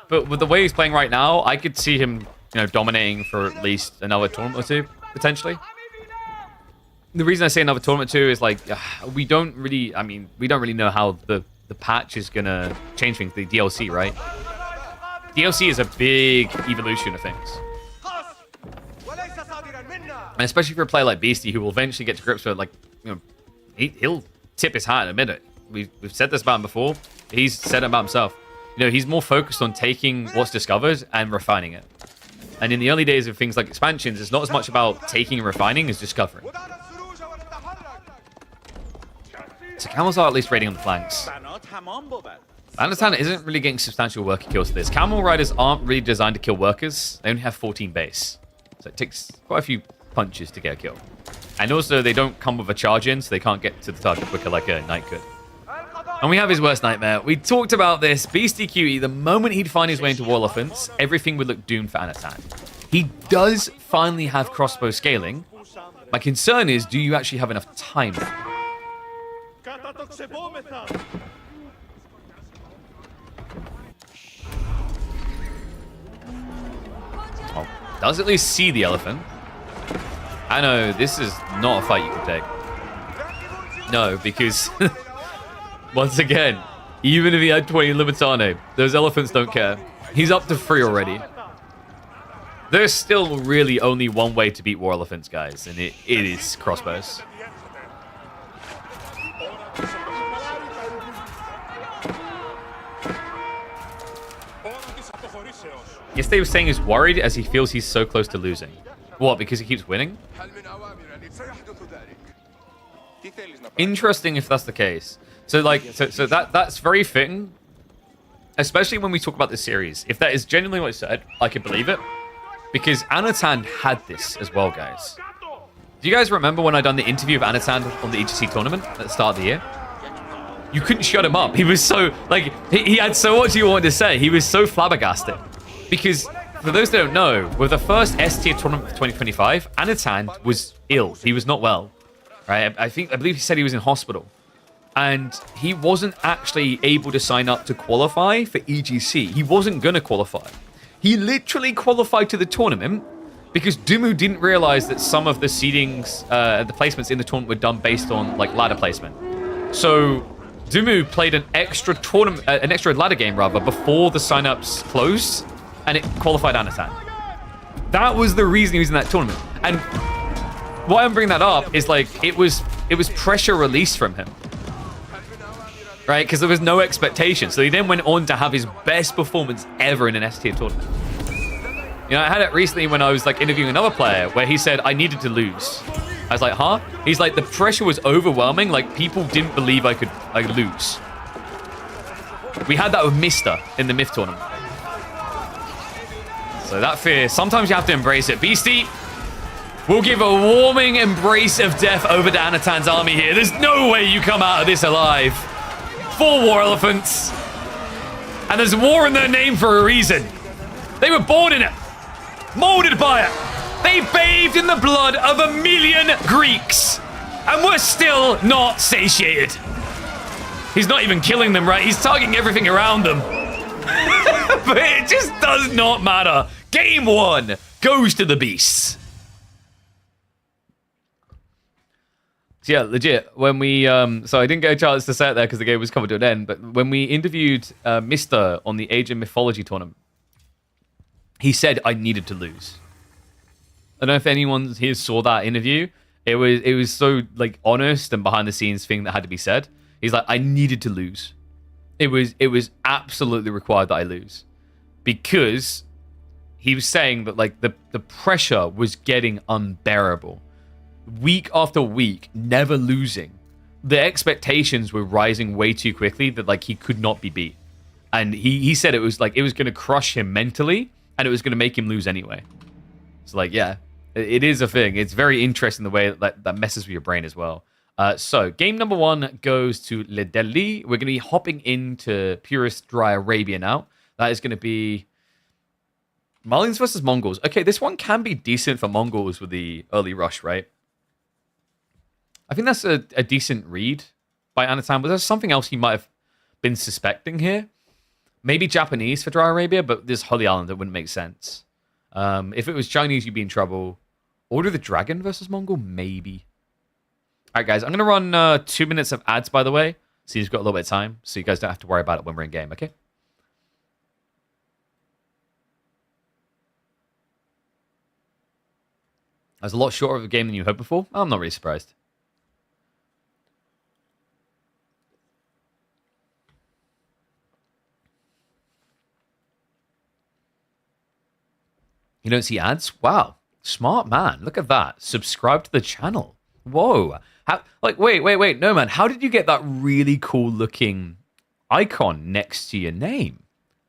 But with the way he's playing right now, I could see him, you know, dominating for at least another tournament or two, potentially. The reason I say another tournament or two is, like, we don't really know how the patch is going to change things, the DLC, right? DLC is a big evolution of things. And especially for a player like Beasty, who will eventually get to grips with, like, you know, he'll tip his hat in a minute. We've said this about him before. He's said it about himself. You know, he's more focused on taking what's discovered and refining it. And in the early days of things like expansions, it's not as much about taking and refining as discovering. So Camels are at least raiding on the flanks. Anotand isn't really getting substantial worker kills to this. Camel Riders aren't really designed to kill workers. They only have 14 base. So it takes quite a few punches to get a kill. And also, they don't come with a charge in, so they can't get to the target quicker like a knight could. And we have his worst nightmare. We talked about this. Beasty QE, the moment he'd find his way into War Elephants, everything would look doomed for Anotand. He does finally have crossbow scaling. My concern is, do you actually have enough time? Oh, does at least see the elephant. I know, this is not a fight you can take. No, because... once again, even if he had 20 Limitane, those elephants don't care. He's up to 3 already. There's still really only one way to beat War Elephants, guys, and it is crossbows. Yesterday was saying he's worried as he feels he's so close to losing. What, because he keeps winning? Interesting if that's the case. So, like, so that's very fitting, especially when we talk about this series. If that is genuinely what he said, I can believe it, because Anotand had this as well, guys. Do you guys remember when I done the interview of Anotand on the EGC tournament at the start of the year? You couldn't shut him up. He was so, like, he had so much he wanted to say. He was so flabbergasted. Because, for those that don't know, with the first S-tier tournament of 2025, Anotand was ill. He was not well, right? I believe he said he was in hospital. And he wasn't actually able to sign up to qualify for EGC. He wasn't going to qualify. He literally qualified to the tournament because Dumu didn't realize that some of the seedings, the placements in the tournament were done based on, like, ladder placement. So Dumu played an extra tournament, an extra ladder game, rather, before the signups closed, and it qualified Anotand. That was the reason he was in that tournament. And why I'm bringing that up is, like, it was pressure released from him. Right, because there was no expectation. So he then went on to have his best performance ever in an S-tier tournament. You know, I had it recently when I was, like, interviewing another player where he said, I needed to lose. I was like, huh? He's like, the pressure was overwhelming. Like, people didn't believe I could lose. We had that with Mr. in the Myth tournament. So that fear, sometimes you have to embrace it. Beasty will give a warming embrace of death over to Anotand's army here. There's no way you come out of this alive. 4 War Elephants. And there's war in their name for a reason. They were born in it. Molded by it. They bathed in the blood of 1 million Greeks. And we're still not satiated. He's not even killing them, right? He's targeting everything around them. But it just does not matter. Game 1 goes to the Beasts. Yeah, legit. When we, so I didn't get a chance to say it there because the game was coming to an end, but when we interviewed Mr. on the Age of Mythology tournament, he said I needed to lose. I don't know if anyone here saw that interview. It was so, like, honest and behind the scenes thing that had to be said. He's like, I needed to lose. It was absolutely required that I lose. Because he was saying that, like, the pressure was getting unbearable. Week after week, never losing. The expectations were rising way too quickly that, like, he could not be beat. And he said it was like it was going to crush him mentally and it was going to make him lose anyway. So, like, yeah, it is a thing. It's very interesting the way that messes with your brain as well. So game number 1 goes to Le Delhi. We're going to be hopping into Purest Dry Arabia now. That is going to be Malians versus Mongols. Okay, this one can be decent for Mongols with the early rush, right? I think that's a decent read by Anotand, but there's something else he might have been suspecting here. Maybe Japanese for Dry Arabia, but this Holy Island, that wouldn't make sense. If it was Chinese, you'd be in trouble. Order the Dragon versus Mongol? Maybe. All right, guys, I'm going to run 2 minutes of ads, by the way, so you've got a little bit of time, so you guys don't have to worry about it when we're in game, okay? That was a lot shorter of a game than you hoped before. I'm not really surprised. You don't see ads? Wow. Smart man. Look at that. Subscribe to the channel. Whoa. How, like, wait. No, man. How did you get that really cool looking icon next to your name?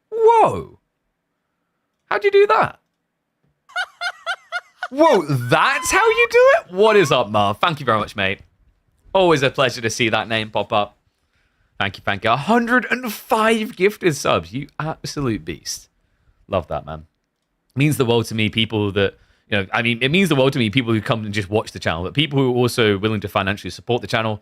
Whoa. How'd you do that? Whoa, that's how you do it? What is up, Marv? Thank you very much, mate. Always a pleasure to see that name pop up. Thank you. 105 gifted subs. You absolute beast. Love that, man. Means the world to me, people that, it means the world to me, people who come and just watch the channel, but people who are also willing to financially support the channel,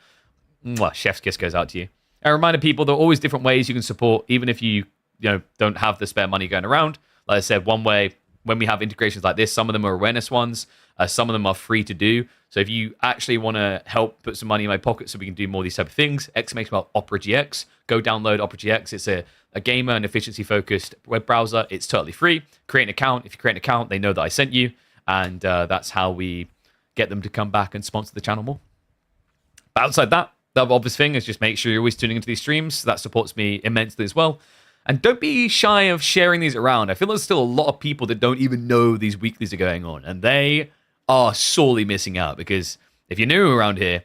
chef's kiss goes out to you. I remind people there are always different ways you can support, even if you don't have the spare money going around. Like I said, one way, when we have integrations like this, some of them are awareness ones, some of them are free to do. So if you actually want to help put some money in my pocket so we can do more of these type of things, exclamation mark Opera GX, go download Opera GX. It's a gamer and efficiency focused web browser. It's totally free. Create an account. If you create an account, they know that I sent you. And that's how we get them to come back and sponsor the channel more. But outside that, the obvious thing is just make sure you're always tuning into these streams. That supports me immensely as well. And don't be shy of sharing these around. I feel there's still a lot of people that don't even know these weeklies are going on. And they are sorely missing out. Because if you're new around here,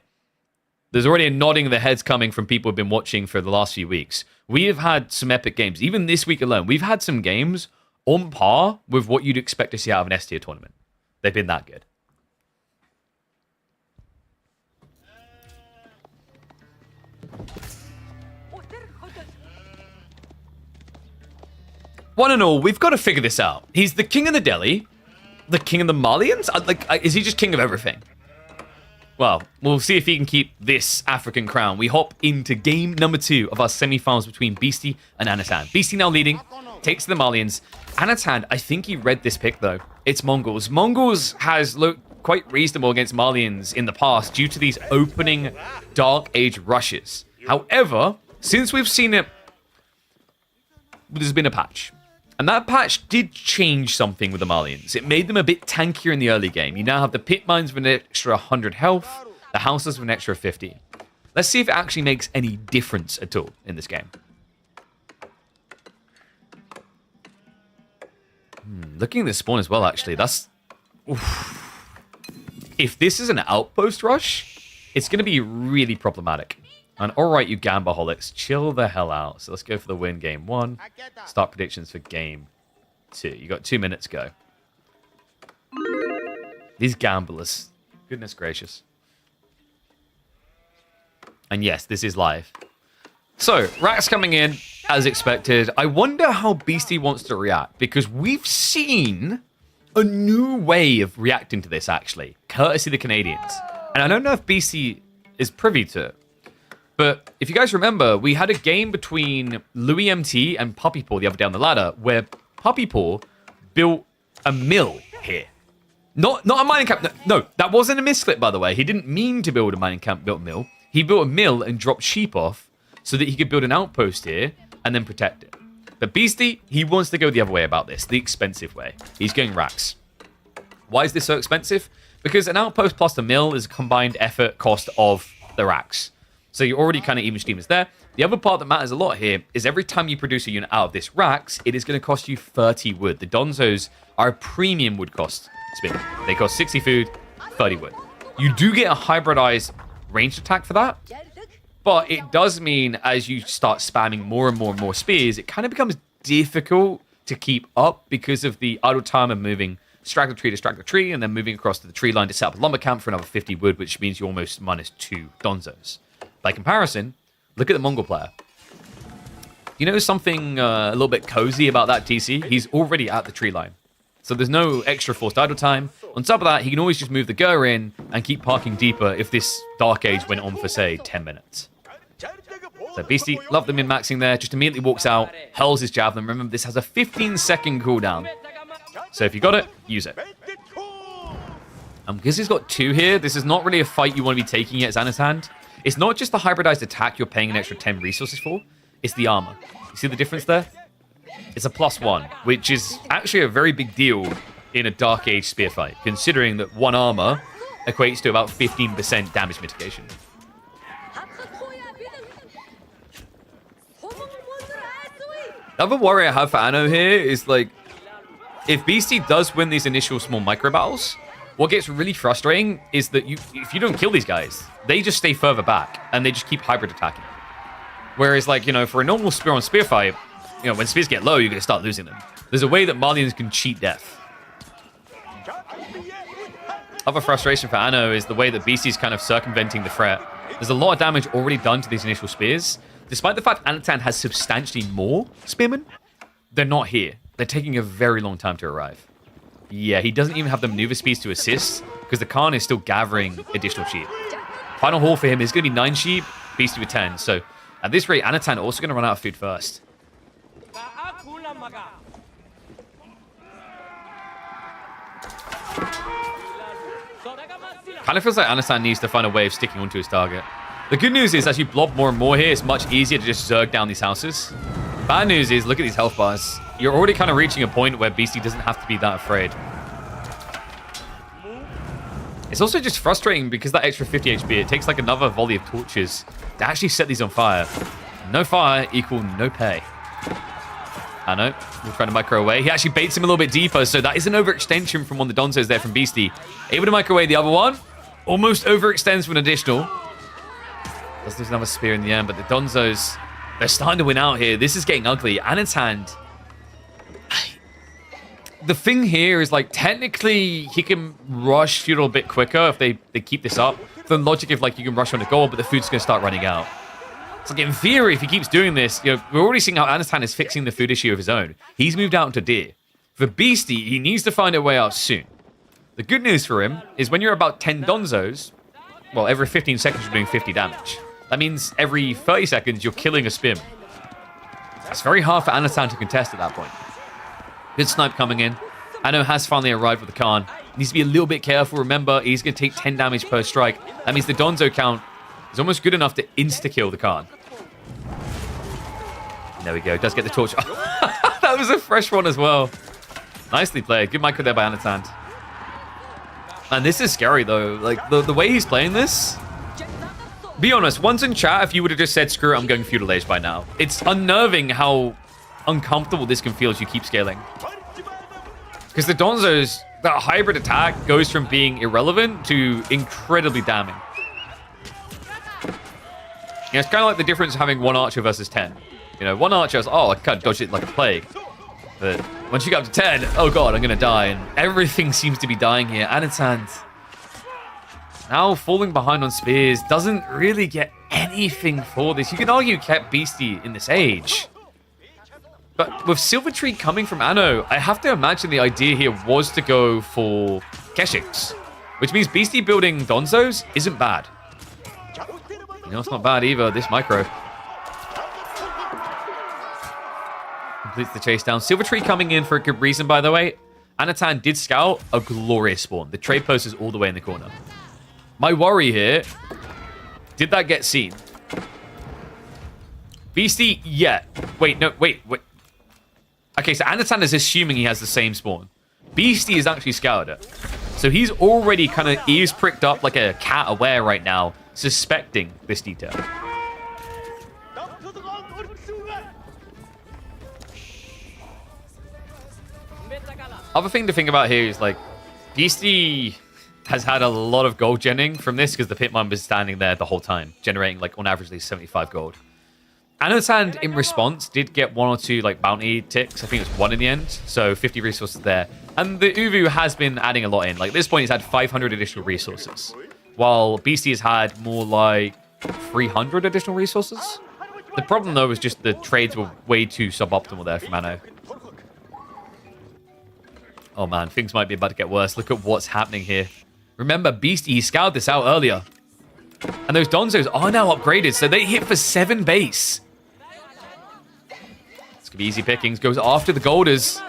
there's already a nodding of the heads coming from people who've been watching for the last few weeks. We have had some epic games. Even this week alone, we've had some games on par with what you'd expect to see out of an S-tier tournament. They've been that good. One and all, we've got to figure this out. He's the king of the Delhi, the king of the Malians? Is he just king of everything? Well, we'll see if he can keep this African crown. We hop into game number 2 of our semi-finals between Beasty and Anotand. Beasty now leading, takes the Malians. Anotand, I think he read this pick, though. It's Mongols. Mongols has looked quite reasonable against Malians in the past due to these opening Dark Age rushes. However, since we've seen it, there's been a patch. And that patch did change something with the Malians. It made them a bit tankier in the early game. You now have the pit mines with an extra 100 health, the houses with an extra 50. Let's see if it actually makes any difference at all in this game. Looking at this spawn as well, actually, that's... Oof. If this is an outpost rush, it's going to be really problematic. And alright, you Gambaholics, chill the hell out. So let's go for the win game 1. Start predictions for game 2. You got 2 minutes, go. These gamblers. Goodness gracious. And yes, this is live. So, Rax coming in, as expected. I wonder how Beasty wants to react, because we've seen a new way of reacting to this, actually, courtesy of the Canadians. And I don't know if Beasty is privy to it. But if you guys remember, we had a game between Louis MT and Puppy Paw the other day on the ladder, where Puppy Paw built a mill here. Not a mining camp. No, that wasn't a misclip, by the way. He didn't mean to build a mining camp, built a mill. He built a mill and dropped sheep off so that he could build an outpost here and then protect it. But Beasty, he wants to go the other way about this, the expensive way. He's going racks. Why is this so expensive? Because an outpost plus the mill is a combined effort cost of the racks. So you're already kind of even steamers there. The other part that matters a lot here is every time you produce a unit out of this racks, it is going to cost you 30 wood. The Donzos are a premium wood cost spin. They cost 60 food, 30 wood. You do get a hybridized ranged attack for that, but it does mean as you start spamming more and more and more spears, it kind of becomes difficult to keep up because of the idle time of moving straggler tree to straggler tree and then moving across to the tree line to set up a lumber camp for another 50 wood, which means you're almost minus 2 Donzos. By comparison, look at the Mongol player. You know something a little bit cozy about that TC? He's already at the tree line. So there's no extra forced idle time. On top of that, he can always just move the Gur in and keep parking deeper if this Dark Age went on for, say, 10 minutes. So Beasty, love the min-maxing there, just immediately walks out, hurls his Javelin. Remember, this has a 15-second cooldown. So if you got it, use it. Because he's got 2 here, this is not really a fight you want to be taking yet as Anotand. It's not just the hybridized attack you're paying an extra 10 resources for, it's the armor. You see the difference there? It's a +1, which is actually a very big deal in a Dark Age spear fight, considering that 1 armor equates to about 15% damage mitigation. The other worry I have for Anno here is, like, if Beasty does win these initial small micro battles, what gets really frustrating is that if you don't kill these guys, they just stay further back, and they just keep hybrid attacking. Whereas, like, you know, for a normal spear-on-spear fight, you know, when spears get low, you're going to start losing them. There's a way that Malians can cheat death. Other frustration for Anno is the way that Beasty's kind of circumventing the threat. There's a lot of damage already done to these initial spears. Despite the fact Anotand has substantially more spearmen, they're not here. They're taking a very long time to arrive. Yeah, he doesn't even have the maneuver speeds to assist because the Khan is still gathering additional sheep. Final haul for him is going to be 9 sheep, Beasty with 10. So at this rate, Anotand also going to run out of food first. Kind of feels like Anotand needs to find a way of sticking onto his target. The good news is, as you blob more and more here, it's much easier to just zerg down these houses. Bad news is, look at these health bars. You're already kind of reaching a point where Beasty doesn't have to be that afraid. It's also just frustrating because that extra 50 HP, it takes like another volley of torches to actually set these on fire. No fire equal no pay. I know, we're trying to micro away. He actually baits him a little bit deeper, so that is an overextension from one of the Donzos there from Beasty. Able to micro away the other one. Almost overextends for an additional. Does lose another spear in the end, but the Donzos, they're starting to win out here. This is getting ugly. Anotand. The thing here is, like, technically he can rush Feudal a bit quicker if they keep this up. The logic of, like, you can rush on the goal, but the food's going to start running out. It's like, in theory, if he keeps doing this, you know, we're already seeing how Anotand is fixing the food issue of his own. He's moved out into deer. For Beasty, he needs to find a way out soon. The good news for him is when you're about 10 Donzos, well, every 15 seconds you're doing 50 damage. That means every 30 seconds you're killing a spearman. It's very hard for Anotand to contest at that point. Good snipe coming in. Anno has finally arrived with the Khan. Needs to be a little bit careful. Remember, he's going to take 10 damage per strike. That means the Donzo count is almost good enough to insta-kill the Khan. There we go. Does get the torch. That was a fresh one as well. Nicely played. Good micro there by Anotand. And this is scary, though. Like, the way he's playing this... Be honest, once in chat, if you would have just said, screw it, I'm going Feudal Age by now. It's unnerving how uncomfortable this can feel as you keep scaling. Because the Donzos, that hybrid attack goes from being irrelevant to incredibly damning. You know, it's kind of like the difference of having 1 archer versus 10. You know, 1 archer is, oh, I kind of dodged it like a plague. But once you get up to 10, oh god, I'm going to die. And everything seems to be dying here. Anotand, now falling behind on spears, doesn't really get anything for this. You can argue kept Beasty in this age. But with Silvertree coming from Anno, I have to imagine the idea here was to go for Keshix. Which means Beasty building Donzos isn't bad. You know, it's not bad either, this micro. Completes the chase down. Silvertree coming in for a good reason, by the way. Anotand did scout a glorious spawn. The trade post is all the way in the corner. My worry here, did that get seen? Beasty, yeah. Wait. Okay, so Anotand is assuming he has the same spawn. Beasty is actually scouted it. So he's already kind of ears pricked up like a cat aware right now, suspecting this detail. Other thing to think about here is, like, Beasty has had a lot of gold genning from this because the Pitmine was standing there the whole time, generating, like, on average, 75 gold. Anotand, in response, did get 1 or 2, like, bounty ticks. I think it was 1 in the end, so 50 resources there. And the Uvu has been adding a lot in. Like, at this point, he's had 500 additional resources, while Beasty has had more like 300 additional resources. The problem, though, was just the trades were way too suboptimal there from Anno. Oh man, things might be about to get worse. Look at what's happening here. Remember, Beasty, he scouted this out earlier. And those Donzos are now upgraded, so they hit for 7 base. This could be easy pickings. Goes after the Golders.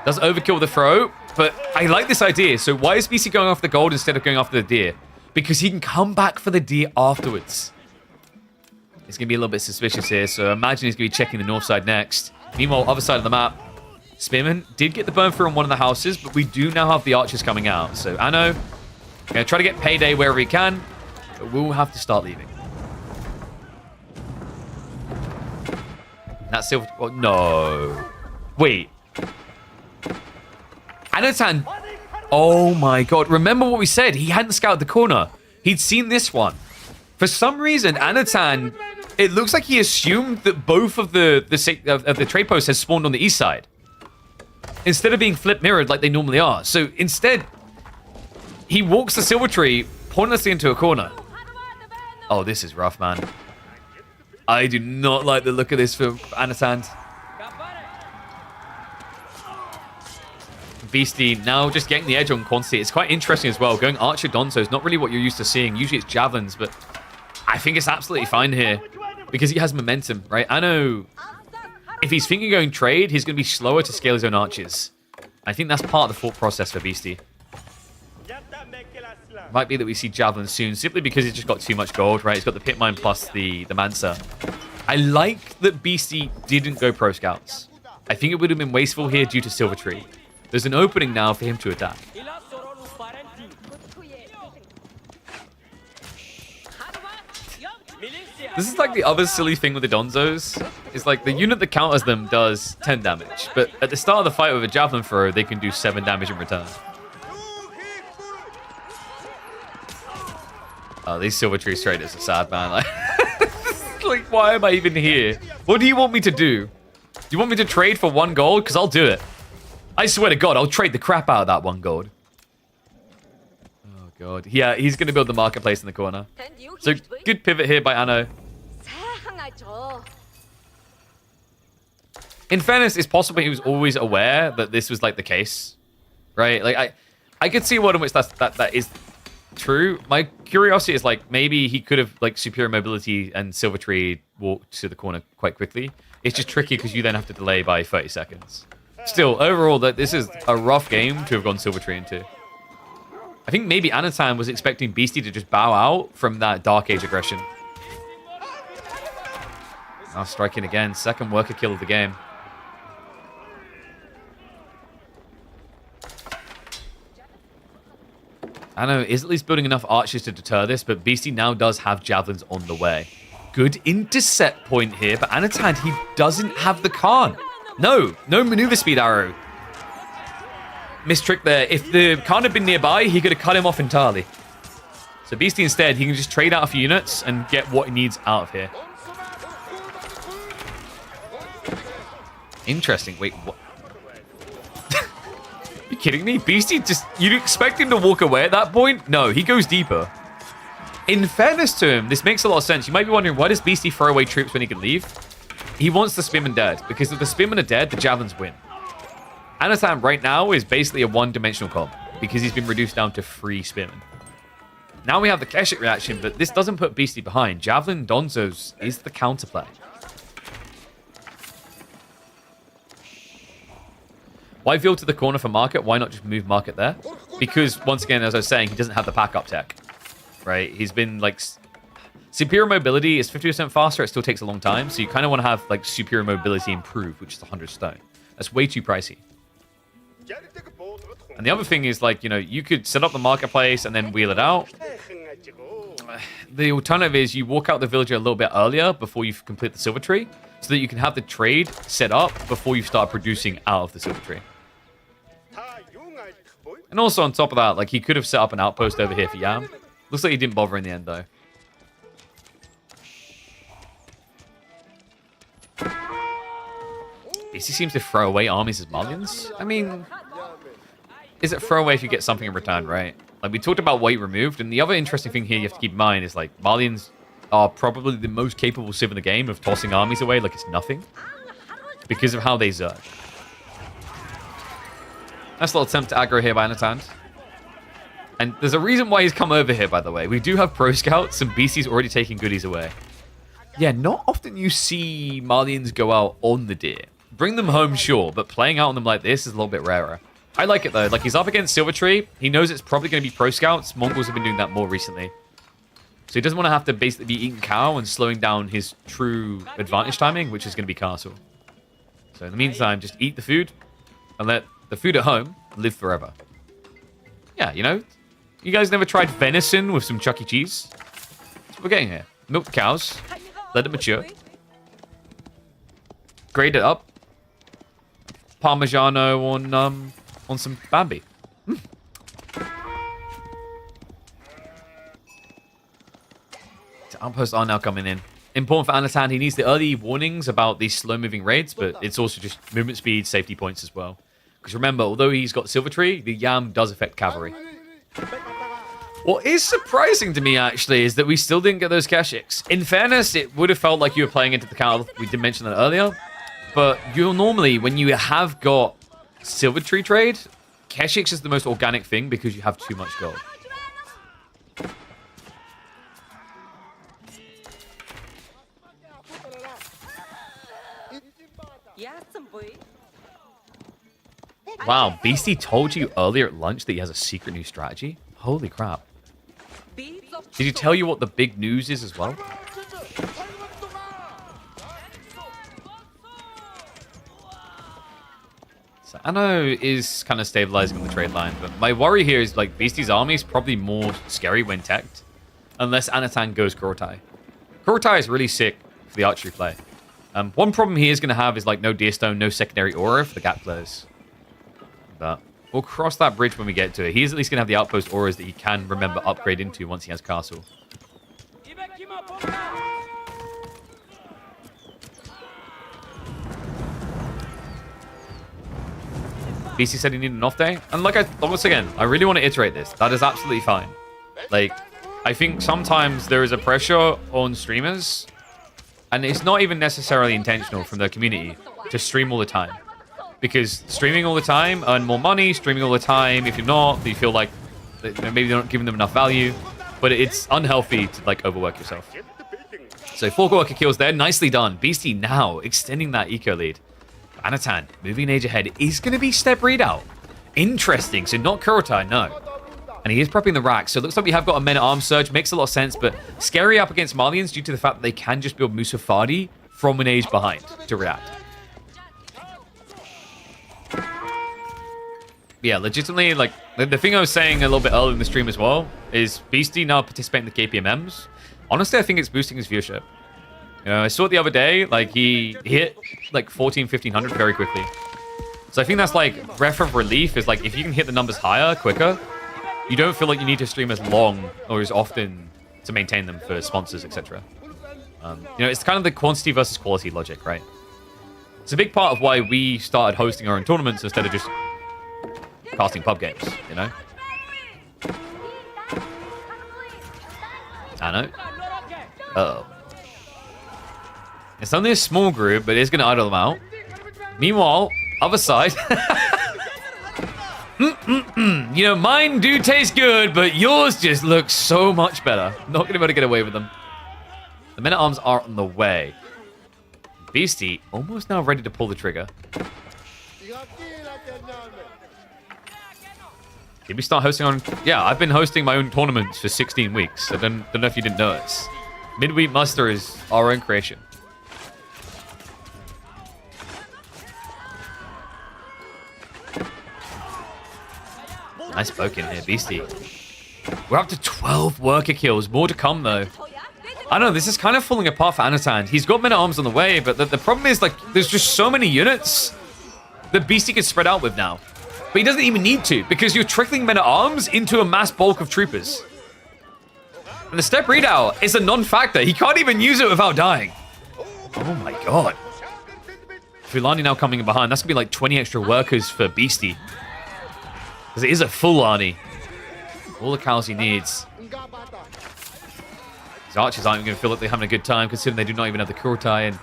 Does overkill the throw, but I like this idea. So why is Beasty going after the gold instead of going after the deer? Because he can come back for the deer afterwards. It's going to be a little bit suspicious here, so imagine he's going to be checking the north side next. Meanwhile, other side of the map, Spearman did get the burn through on one of the houses, but we do now have the archers coming out. So Anno, going to try to get payday wherever he can, but we'll have to start leaving. That's silver. Oh, no. Wait. Anotand. Oh my god. Remember what we said? He hadn't scouted the corner. He'd seen this one. For some reason, Anotand, it looks like he assumed that both of the trade posts has spawned on the east side, instead of being flip mirrored like they normally are. So instead, he walks the silver tree pointlessly into a corner. Oh, this is rough, man. I do not like the look of this for Anotand. Beasty now just getting the edge on quantity. It's quite interesting as well. Going Archer Donzo is not really what you're used to seeing. Usually it's Javelins, but I think it's absolutely fine here because he has momentum, right? I know if he's thinking going trade, he's going to be slower to scale his own archers. I think that's part of the thought process for Beasty. Might be that we see Javelin soon, simply because he's just got too much gold, right? He's got the pit mine plus the Mansa. I like that Beasty didn't go pro scouts. I think it would have been wasteful here due to Silver Tree. There's an opening now for him to attack. This is like the other silly thing with the Donzos. It's like the unit that counters them does 10 damage, but at the start of the fight with a Javelin throw, they can do 7 damage in return. Oh, these Silver Tree traders are sad, man. Like, why am I even here? What do you want me to do? Do you want me to trade for 1 gold? Because I'll do it. I swear to God, I'll trade the crap out of that 1 gold. Oh, God. Yeah, he's going to build the marketplace in the corner. So, good pivot here by Anno. In fairness, it's possible he was always aware that this was, like, the case. Right? Like, I could see one in which that is true. My curiosity is, like, maybe he could have, like, superior mobility and Silver Tree walked to the corner quite quickly. It's just tricky because you then have to delay by 30 seconds. Still, overall, this is a rough game to have gone Silver Tree into. I think maybe Anotand was expecting Beasty to just bow out from that Dark Age aggression. Now striking again. Second worker kill of the game. Anno is at least building enough archers to deter this, but Beasty now does have javelins on the way. Good intercept point here, but Anotand, he doesn't have the Khan. No maneuver speed arrow. Missed trick there. If the Khan had been nearby, he could have cut him off entirely. So Beasty instead, he can just trade out a few units and get what he needs out of here. Interesting. Wait, what? You kidding me? Beasty just... You'd expect him to walk away at that point? No, he goes deeper. In fairness to him, this makes a lot of sense. You might be wondering, why does Beasty throw away troops when he can leave? He wants the Spearmen dead, because if the Spearmen are dead, the Javelins win. Anotand right now is basically a one-dimensional comp, because he's been reduced down to 3 Spearmen. Now we have the Keshik reaction, but this doesn't put Beasty behind. Javelin Donzos is the counterplay. Why veal to the corner for market? Why not just move market there? Because, once again, as I was saying, he doesn't have the pack-up tech. Right? He's been, like... Superior mobility is 50% faster. It still takes a long time. So you kind of want to have, like, superior mobility improved, which is 100 stone. That's way too pricey. And the other thing is, like, you know, you could set up the marketplace and then wheel it out. The alternative is you walk out the villager a little bit earlier before you complete the silver tree, so that you can have the trade set up before you start producing out of the silver tree. And also on top of that, like, he could have set up an outpost over here for Yam. Looks like he didn't bother in the end, though. Beasty seems to throw away armies as Malians. I mean, is it throwaway if you get something in return, right? Like, we talked about what he removed, and the other interesting thing here you have to keep in mind is, like, Malians are probably the most capable civ in the game of tossing armies away like it's nothing, because of how they zerg. Nice little attempt to aggro here by Anotand. And there's a reason why he's come over here, by the way. We do have pro scouts, and Beasty's already taking goodies away. Yeah, not often you see Malians go out on the deer. Bring them home, sure, but playing out on them like this is a little bit rarer. I like it, though. Like, he's up against Silvertree. He knows it's probably going to be pro scouts. Mongols have been doing that more recently. So he doesn't want to have to basically be eating cow and slowing down his true advantage timing, which is going to be castle. So in the meantime, just eat the food and let the food at home live forever. Yeah, you know, you guys never tried venison with some Chuck E. Cheese? That's what we're getting here. Milk the cows, let it mature, grade it up, Parmigiano on some Bambi. Outposts are now coming in. Important for Anotand, he needs the early warnings about these slow-moving raids, but it's also just movement speed, safety points as well. Because remember, although he's got Silvertree, the Yam does affect cavalry. What is surprising to me, actually, is that we still didn't get those Keshiks. In fairness, it would have felt like you were playing into the cow. We did mention that earlier. But you'll normally, when you have got Silvertree trade, Keshiks is the most organic thing because you have too much gold. Wow, Beasty told you earlier at lunch that he has a secret new strategy? Holy crap. Did he tell you what the big news is as well? So Anno is kind of stabilizing on the trade line, but my worry here is like Beasty's army is probably more scary when teched, unless Anotand goes Kurotai. Kurotai is really sick for the archery play. One problem he is going to have is like no Deerstone, no secondary aura for the gap players. But we'll cross that bridge when we get to it. He's at least going to have the outpost auras that he can remember upgrade into once he has castle. BC said he needed an off day. And like once again, I really want to iterate this. That is absolutely fine. Like, I think sometimes there is a pressure on streamers, and it's not even necessarily intentional from the community, to stream all the time. Because streaming all the time, earn more money. Streaming all the time, if you're not, you feel like maybe you're not giving them enough value. But it's unhealthy to like overwork yourself. So 4 worker kills there. Nicely done. Beasty now extending that eco lead. Anotand moving an age ahead is going to be step readout. Interesting. So not Kurotai, no. And he is prepping the rack. So it looks like we have got a men-at-arms surge. Makes a lot of sense, but scary up against Malians due to the fact that they can just build Musafadi from an age behind to react. Yeah, legitimately, like, the thing I was saying a little bit earlier in the stream as well is Beasty now participating in the KPMMs. Honestly, I think it's boosting his viewership. You know, I saw it the other day, like, he hit, like, 1,1500 very quickly. So I think that's, like, breath of relief is, like, if you can hit the numbers higher, quicker, you don't feel like you need to stream as long or as often to maintain them for sponsors, etc. You know, it's kind of the quantity versus quality logic, right? It's a big part of why we started hosting our own tournaments instead of just casting pub games, you know? I know. Uh-oh. It's only a small group, but it's going to idle them out. Meanwhile, other side. You know, mine do taste good, but yours just looks so much better. Not going to be able to get away with them. The men-at-arms are on the way. Beasty almost now ready to pull the trigger. Did we start hosting on... Yeah, I've been hosting my own tournaments for 16 weeks. I don't know if you didn't notice. Midweek Muster is our own creation. Nice poke in here, Beasty. We're up to 12 worker kills. More to come, though. I don't know, this is kind of falling apart for Anotand. He's got men-at-arms on the way, but the problem is, like, there's just so many units that Beasty can spread out with now. But he doesn't even need to, because you're trickling men-at-arms into a mass bulk of troopers. And the step readout is a non-factor. He can't even use it without dying. Oh my god. Fulani now coming in behind. That's going to be like 20 extra workers for Beasty. Because it is a full army. All the cows he needs. His archers aren't even going to feel like they're having a good time, considering they do not even have the Kurotai. And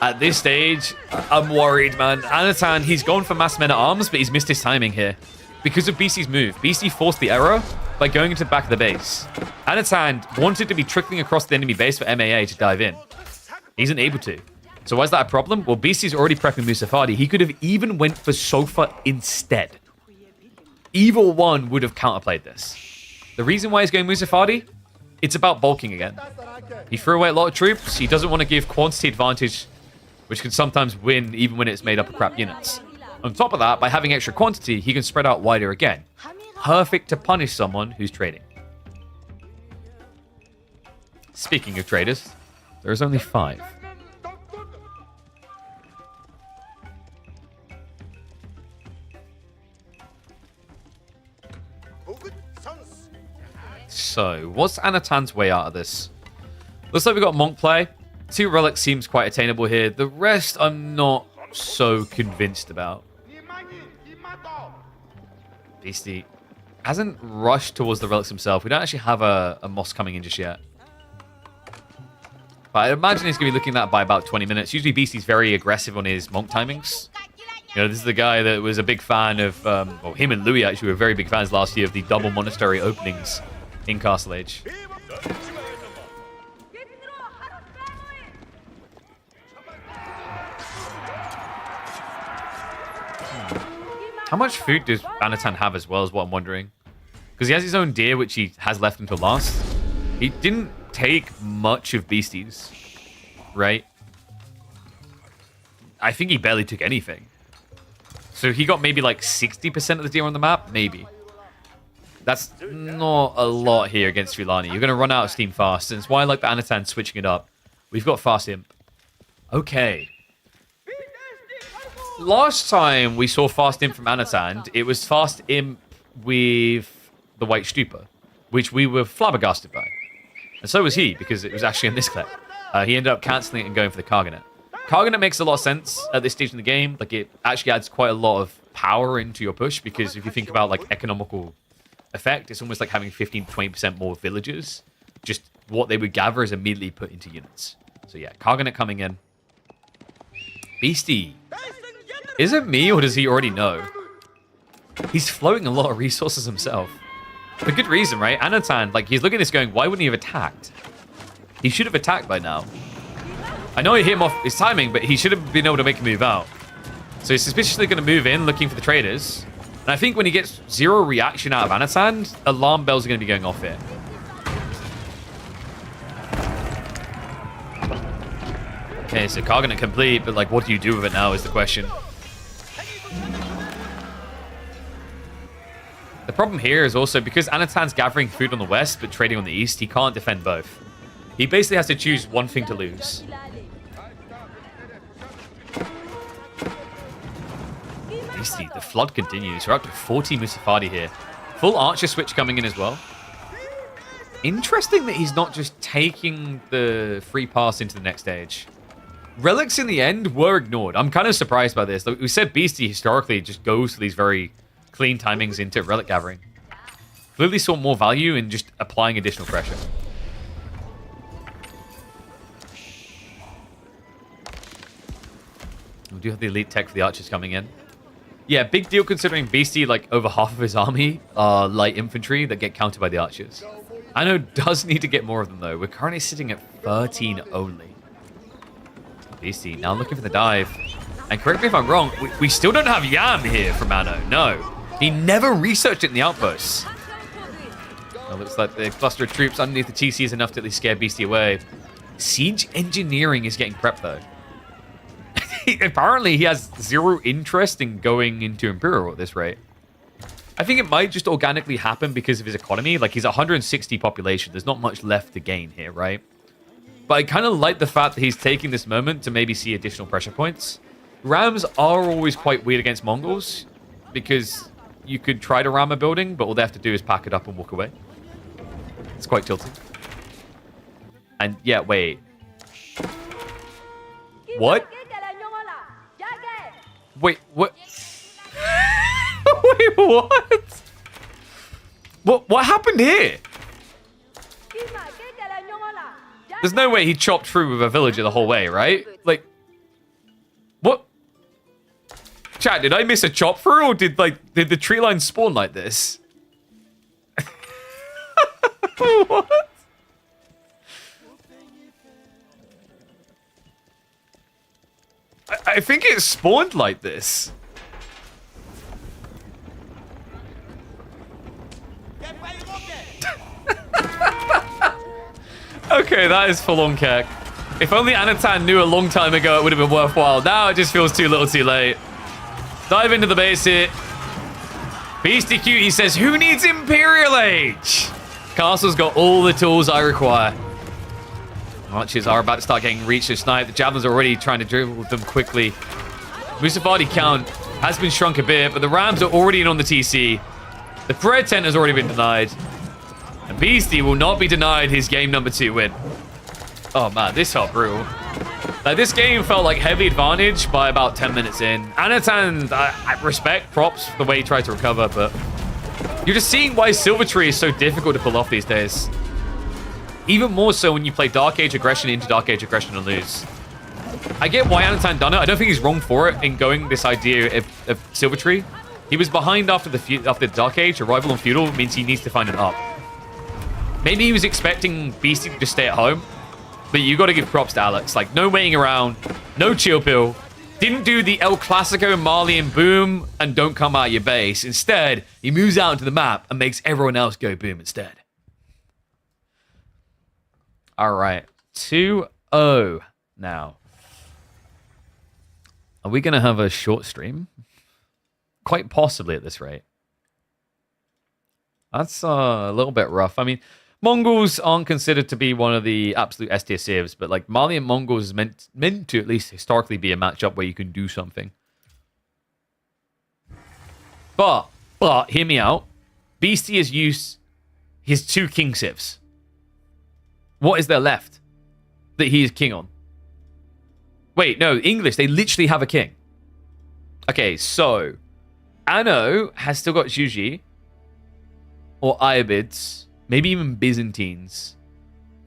At this stage, I'm worried, man. Anotand, he's gone for mass men-at-arms, but he's missed his timing here. Because of Beasty's move. Beasty forced the error by going into the back of the base. Anotand wanted to be trickling across the enemy base for MAA to dive in. He isn't able to. So why is that a problem? Well, Beasty's already prepping Musafadi. He could have even went for Sofa instead. Evil 1 would have counterplayed this. The reason why he's going Musafadi, it's about bulking again. He threw away a lot of troops. He doesn't want to give quantity advantage, which can sometimes win even when it's made up of crap units. On top of that, by having extra quantity, he can spread out wider again. Perfect to punish someone who's trading. Speaking of traders, there's only 5. So, what's Anatand's way out of this? Looks like we got Monk play. 2 relics seems quite attainable here. The rest, I'm not so convinced about. Beasty hasn't rushed towards the relics himself. We don't actually have a Moss coming in just yet. But I imagine he's going to be looking at that by about 20 minutes. Usually Beasty's very aggressive on his Monk timings. You know, this is the guy that was a big fan of, well, him and Louis actually were very big fans last year of the double monastery openings in Castle Age. How much food does Anotand have as well is what I'm wondering. Because he has his own deer, which he has left until last. He didn't take much of Beastie's, right? I think he barely took anything. So he got maybe like 60% of the deer on the map? Maybe. That's not a lot here against Villani. You're going to run out of steam fast. And it's why I like the Anotand switching it up. We've got Fast Imp. Okay. Last time we saw Fast Imp from Anotand, it was Fast Imp with the White Stupor, which we were flabbergasted by. And so was he, because it was actually in this clip. He ended up cancelling it and going for the Karganet. Karganet makes a lot of sense at this stage in the game. Like, it actually adds quite a lot of power into your push, because if you think about, like, economical effect, it's almost like having 15 to 20% more villagers. Just what they would gather is immediately put into units. So yeah, Karganet coming in. Beasty. Is it me, or does he already know? He's flowing a lot of resources himself. For good reason, right? Anotand, like, he's looking at this going, why wouldn't he have attacked? He should have attacked by now. I know he hit him off his timing, but he should have been able to make a move out. So he's suspiciously going to move in, looking for the traders. And I think when he gets 0 reaction out of Anotand, alarm bells are going to be going off here. Okay, so Karganet complete, but, like, what do you do with it now is the question. The problem here is also because Anatand's gathering food on the west but trading on the east, he can't defend both. He basically has to choose one thing to lose. Beasty, the flood continues. We're up to 40 Musafadi here. Full archer switch coming in as well. Interesting that he's not just taking the free pass into the next stage. Relics in the end were ignored. I'm kind of surprised by this. Like we said, Beasty historically just goes for these very clean timings into relic gathering. Clearly saw more value in just applying additional pressure. We do have the elite tech for the archers coming in. Yeah, big deal considering Beasty, like, over half of his army are light infantry that get countered by the archers. I know does need to get more of them, though. We're currently sitting at 13 only. Beasty now looking for the dive. And correct me if I'm wrong, we still don't have Yam here from Anno. No. He never researched it in the outposts. Well, looks like the cluster of troops underneath the TC is enough to at least scare Beasty away. Siege engineering is getting prepped, though. Apparently, he has 0 interest in going into Imperial at this rate. I think it might just organically happen because of his economy. Like, he's 160 population. There's not much left to gain here, right? But I kind of like the fact that he's taking this moment to maybe see additional pressure points. Rams are always quite weird against Mongols because you could try to ram a building, but all they have to do is pack it up and walk away. It's quite tilting. And yeah, wait. What? Wait, what? Wait, what? What happened here? There's no way he chopped through with a villager the whole way, right? Like, Chat, did I miss a chop through, or did the tree line spawn like this? What? I think it spawned like this. Okay, that is full on keck. If only Anotand knew a long time ago, it would have been worthwhile. Now it just feels too little too late. Dive into the base here. Beasty Cutie says, who needs Imperial Age? Castle's got all the tools I require. Archers are about to start getting reached to snipe. The Javelins are already trying to dribble them quickly. Musafadi count has been shrunk a bit, but the Rams are already in on the TC. The prayer tent has already been denied. And Beasty will not be denied his game number 2 win. Oh man, this felt brutal. Like, this game felt like heavy advantage by about 10 minutes in. Anotand, I respect props for the way he tried to recover, but you're just seeing why Silvertree is so difficult to pull off these days. Even more so when you play Dark Age Aggression into Dark Age Aggression and lose. I get why Anotand done it. I don't think he's wrong for it in going this idea of Silvertree. He was behind after the Dark Age. Arrival on Feudal means he needs to find an up. Maybe he was expecting Beasty to just stay at home. But you got to give props to Alex. Like, no waiting around, no chill pill. Didn't do the El Clasico Malian boom and don't come out of your base. Instead, he moves out into the map and makes everyone else go boom instead. All right, 2-0 now. Are we going to have a short stream? Quite possibly at this rate. That's a little bit rough. I mean, Mongols aren't considered to be one of the absolute S tier civs, but like Mali and Mongols is meant to at least historically be a matchup where you can do something. But hear me out. Beasty has used his 2 king civs. What is there left that he is king on? Wait, no, English, they literally have a king. Okay, so Anno has still got Juji or Iabids, maybe even Byzantines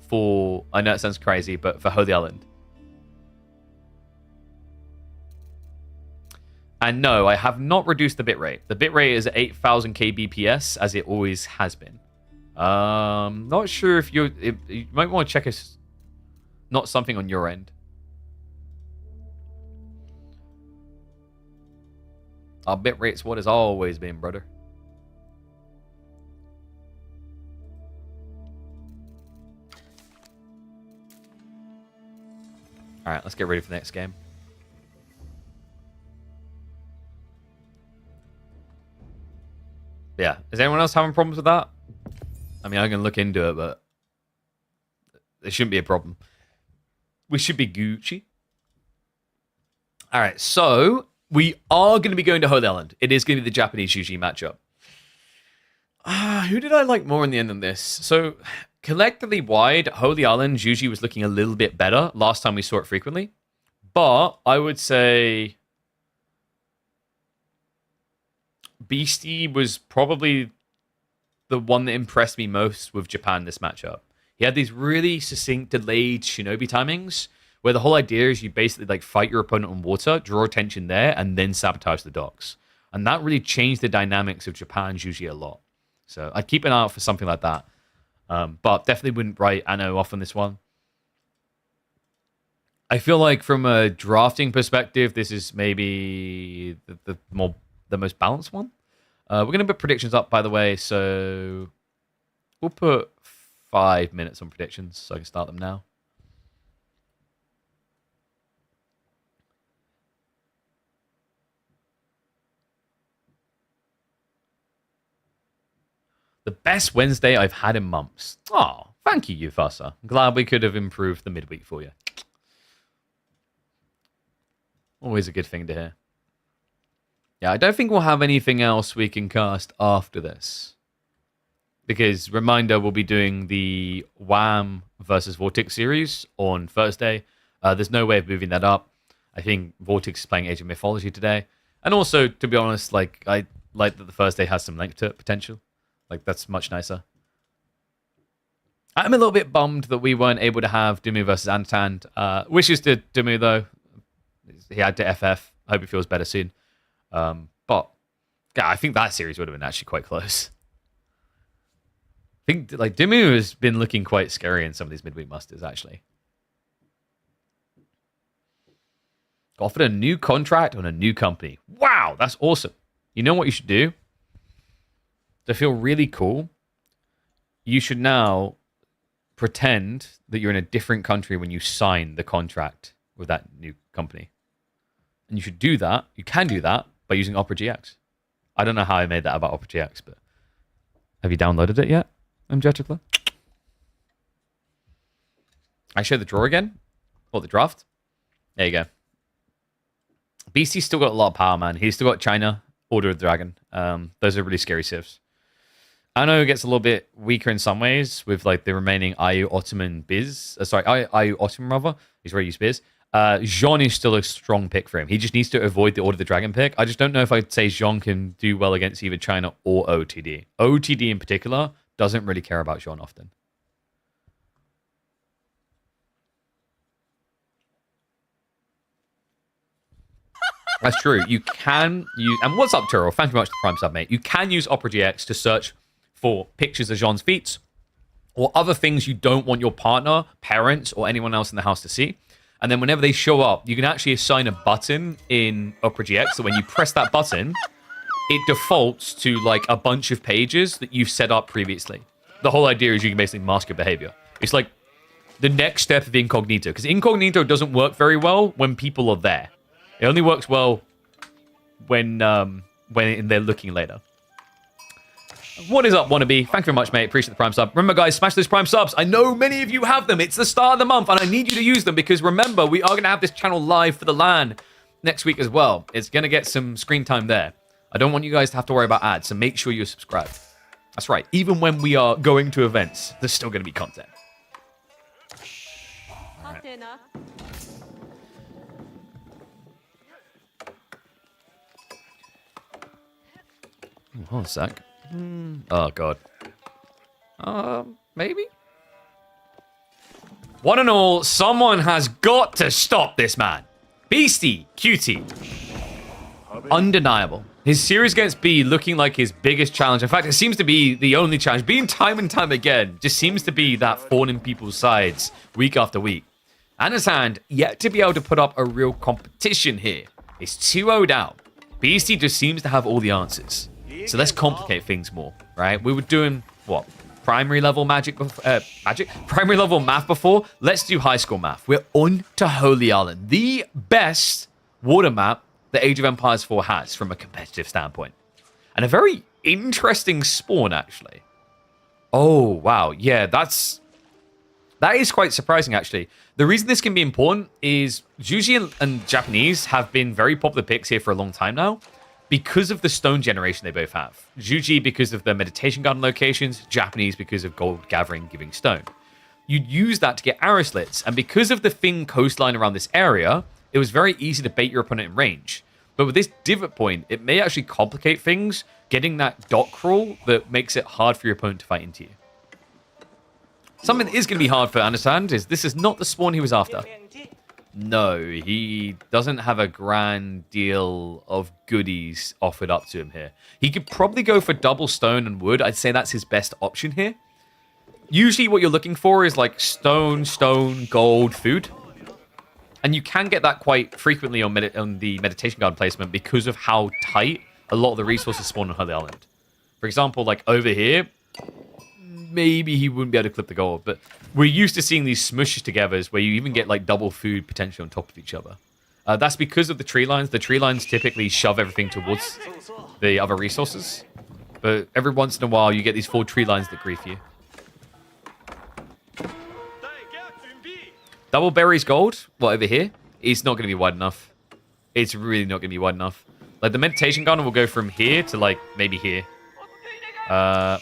for, I know it sounds crazy, but for Holy Island. And no, I have not reduced the bitrate. The bitrate is 8,000 kbps as it always has been. Not sure if you might want to check us, not something on your end. Our bitrate's what it's always been, brother. All right, let's get ready for the next game. Yeah, is anyone else having problems with that? I mean, I can look into it, but there shouldn't be a problem. We should be Gucci. All right, so we are going to be going to Holy Island. It is going to be the Japanese Juji matchup. Who did I like more in the end than this? So, collectively wide, Holy Island, Juji was looking a little bit better last time we saw it frequently. But I would say Beasty was probably the one that impressed me most with Japan this matchup. He had these really succinct, delayed shinobi timings, where the whole idea is you basically like fight your opponent on water, draw attention there, and then sabotage the docks. And that really changed the dynamics of Japan's Juji a lot. So I'd keep an eye out for something like that. But definitely wouldn't write Anno off on this one. I feel like from a drafting perspective, this is maybe the most balanced one. We're going to put predictions up, by the way, so we'll put 5 minutes on predictions so I can start them now. The best Wednesday I've had in months. Oh, thank you, Ufasa. I'm glad we could have improved the midweek for you. Always a good thing to hear. Yeah, I don't think we'll have anything else we can cast after this. Because, reminder, we'll be doing the Wham versus Vortex series on Thursday. There's no way of moving that up. I think Vortex is playing Age of Mythology today. And also, to be honest, like I like that the Thursday has some length to it, potential. Like, that's much nicer. I'm a little bit bummed that we weren't able to have Dumu versus Anotand. Wishes to Dumu, though. He had to FF. Hope he feels better soon. But yeah, I think that series would have been actually quite close. I think like Dimu has been looking quite scary in some of these midweek musters, actually. Offered a new contract on a new company. Wow, that's awesome. You know what you should do? To feel really cool, you should now pretend that you're in a different country when you sign the contract with that new company. And you should do that. You can do that by using Opera GX. I don't know how I made that about Opera GX, but have you downloaded it yet? Jeticla? I show the draw again? Or the draft? There you go. Beasty's still got a lot of power, man. He's still got China, Order of the Dragon. Those are really scary civs. I know it gets a little bit weaker in some ways with like the remaining IU Ottoman Biz. IU Ottoman rather. He's already used Biz. Jean is still a strong pick for him. He just needs to avoid the Order of the Dragon pick. I just don't know if I'd say Jean can do well against either China or OTD. OTD in particular doesn't really care about Jean often. That's true. You can use... And what's up, Turo? Thank you very much for the Prime sub, mate. You can use Opera GX to search for pictures of Jean's feats or other things you don't want your partner, parents, or anyone else in the house to see. And then whenever they show up, you can actually assign a button in Opera GX. So when you press that button, it defaults to like a bunch of pages that you've set up previously. The whole idea is you can basically mask your behavior. It's like the next step of incognito, because incognito doesn't work very well when people are there. It only works well when they're looking later. What is up, Wannabe? Thank you very much, mate. Appreciate the Prime sub. Remember, guys, smash those Prime subs. I know many of you have them. It's the start of the month, and I need you to use them because, remember, we are going to have this channel live for the LAN next week as well. It's going to get some screen time there. I don't want you guys to have to worry about ads, so make sure you're subscribed. That's right. Even when we are going to events, there's still going to be content. All right. Hold on a sec. Oh, God. Maybe? One and all, someone has got to stop this man. Beasty, cutie. Undeniable. His series against B looking like his biggest challenge. In fact, it seems to be the only challenge. Being time and time again just seems to be that thorn in people's sides week after week. Anotand yet to be able to put up a real competition here. It's 2-0 down. Beasty just seems to have all the answers. So let's complicate things more, right? We were doing, what, primary level primary level math before? Let's do high school math. We're on to Holy Island, the best water map that Age of Empires 4 has from a competitive standpoint. And a very interesting spawn, actually. Oh, wow. Yeah, that is quite surprising, actually. The reason this can be important is Juji and Japanese have been very popular picks here for a long time now, because of the stone generation they both have. Juji because of the meditation garden locations, Japanese because of gold gathering giving stone. You'd use that to get arrow slits, and because of the thin coastline around this area, it was very easy to bait your opponent in range. But with this divot point, it may actually complicate things, getting that dot crawl that makes it hard for your opponent to fight into you. Something that is going to be hard for Anotand is this is not the spawn he was after. No, he doesn't have a grand deal of goodies offered up to him here. He could probably go for double stone and wood. I'd say that's his best option here. Usually what you're looking for is like stone, gold, food. And you can get that quite frequently on the meditation garden placement because of how tight a lot of the resources spawn on Holy Island. For example, like over here, maybe he wouldn't be able to clip the gold, but we're used to seeing these smushes together where you even get like double food potentially on top of each other. That's because of the tree lines. The tree lines typically shove everything towards the other resources, but every once in a while you get these 4 tree lines that grief you. Double berries gold, what, over here? It's not going to be wide enough. It's really not going to be wide enough. Like the meditation garden will go from here to like maybe here.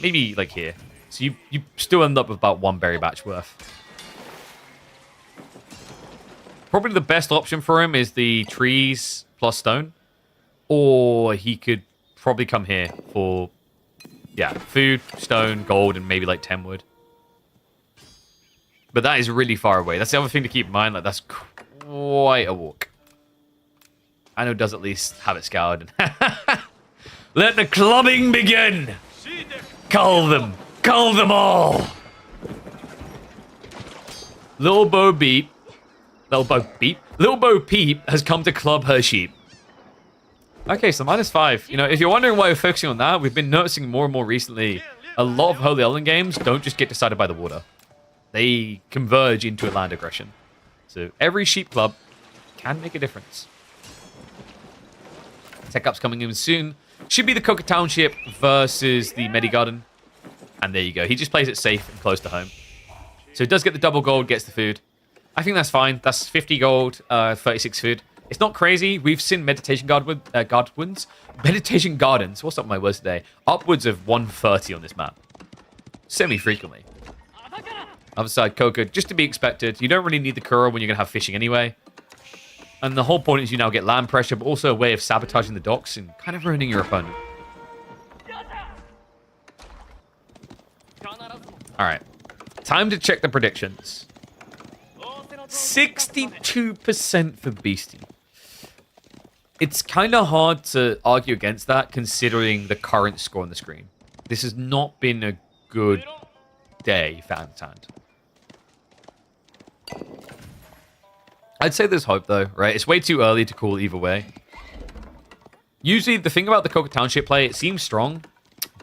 Maybe like here. So you still end up with about 1 berry batch worth. Probably the best option for him is the trees plus stone. Or he could probably come here for, yeah, food, stone, gold, and maybe like 10 wood. But that is really far away. That's the other thing to keep in mind. Like that's quite a walk. Ano does at least have it scoured. Let the clubbing begin! Cull them! Cull them all! Little Bo Peep has come to club her sheep. Okay, so -5. You know, if you're wondering why we're focusing on that, we've been noticing more and more recently, a lot of Holy Island games don't just get decided by the water. They converge into a land aggression. So every sheep club can make a difference. Tech up's coming in soon. Should be the Coca Township versus the Medigarden. And there you go. He just plays it safe and close to home. So he does get the double gold, gets the food. I think that's fine. That's 50 gold, 36 food. It's not crazy. We've seen Meditation Meditation Gardens. What's up with my words today? Upwards of 130 on this map. Semi-frequently. Other side, Coca, just to be expected. You don't really need the Kuro when you're going to have fishing anyway. And the whole point is you now get land pressure, but also a way of sabotaging the docks and kind of ruining your opponent. Alright. Time to check the predictions. 62% for Beasty. It's kind of hard to argue against that considering the current score on the screen. This has not been a good day for Anotand. I'd say there's hope though, right? It's way too early to call either way. Usually the thing about the Coca Township play, it seems strong,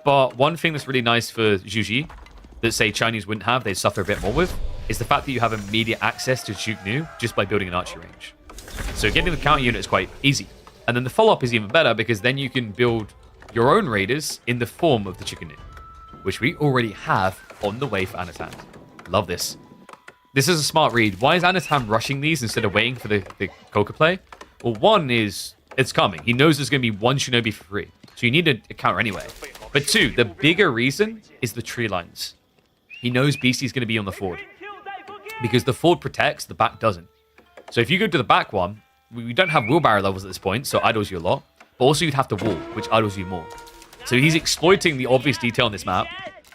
but one thing that's really nice for Zhuji that say Chinese wouldn't have, they'd suffer a bit more with, is the fact that you have immediate access to Zhuge Nu just by building an archery range. So getting the counter unit is quite easy. And then the follow-up is even better because then you can build your own raiders in the form of the Chicken Nu, which we already have on the way for Anotand. Love this. This is a smart read. Why is Anotand rushing these instead of waiting for the Coca play? Well, one is it's coming. He knows there's going to be one Shinobi for free. So you need a counter anyway. But two, the bigger reason is the tree lines. He knows Beasty's going to be on the ford. Because the ford protects, the back doesn't. So if you go to the back one, we don't have wheelbarrow levels at this point, so idles you a lot. But also you'd have to wall, which idles you more. So he's exploiting the obvious detail on this map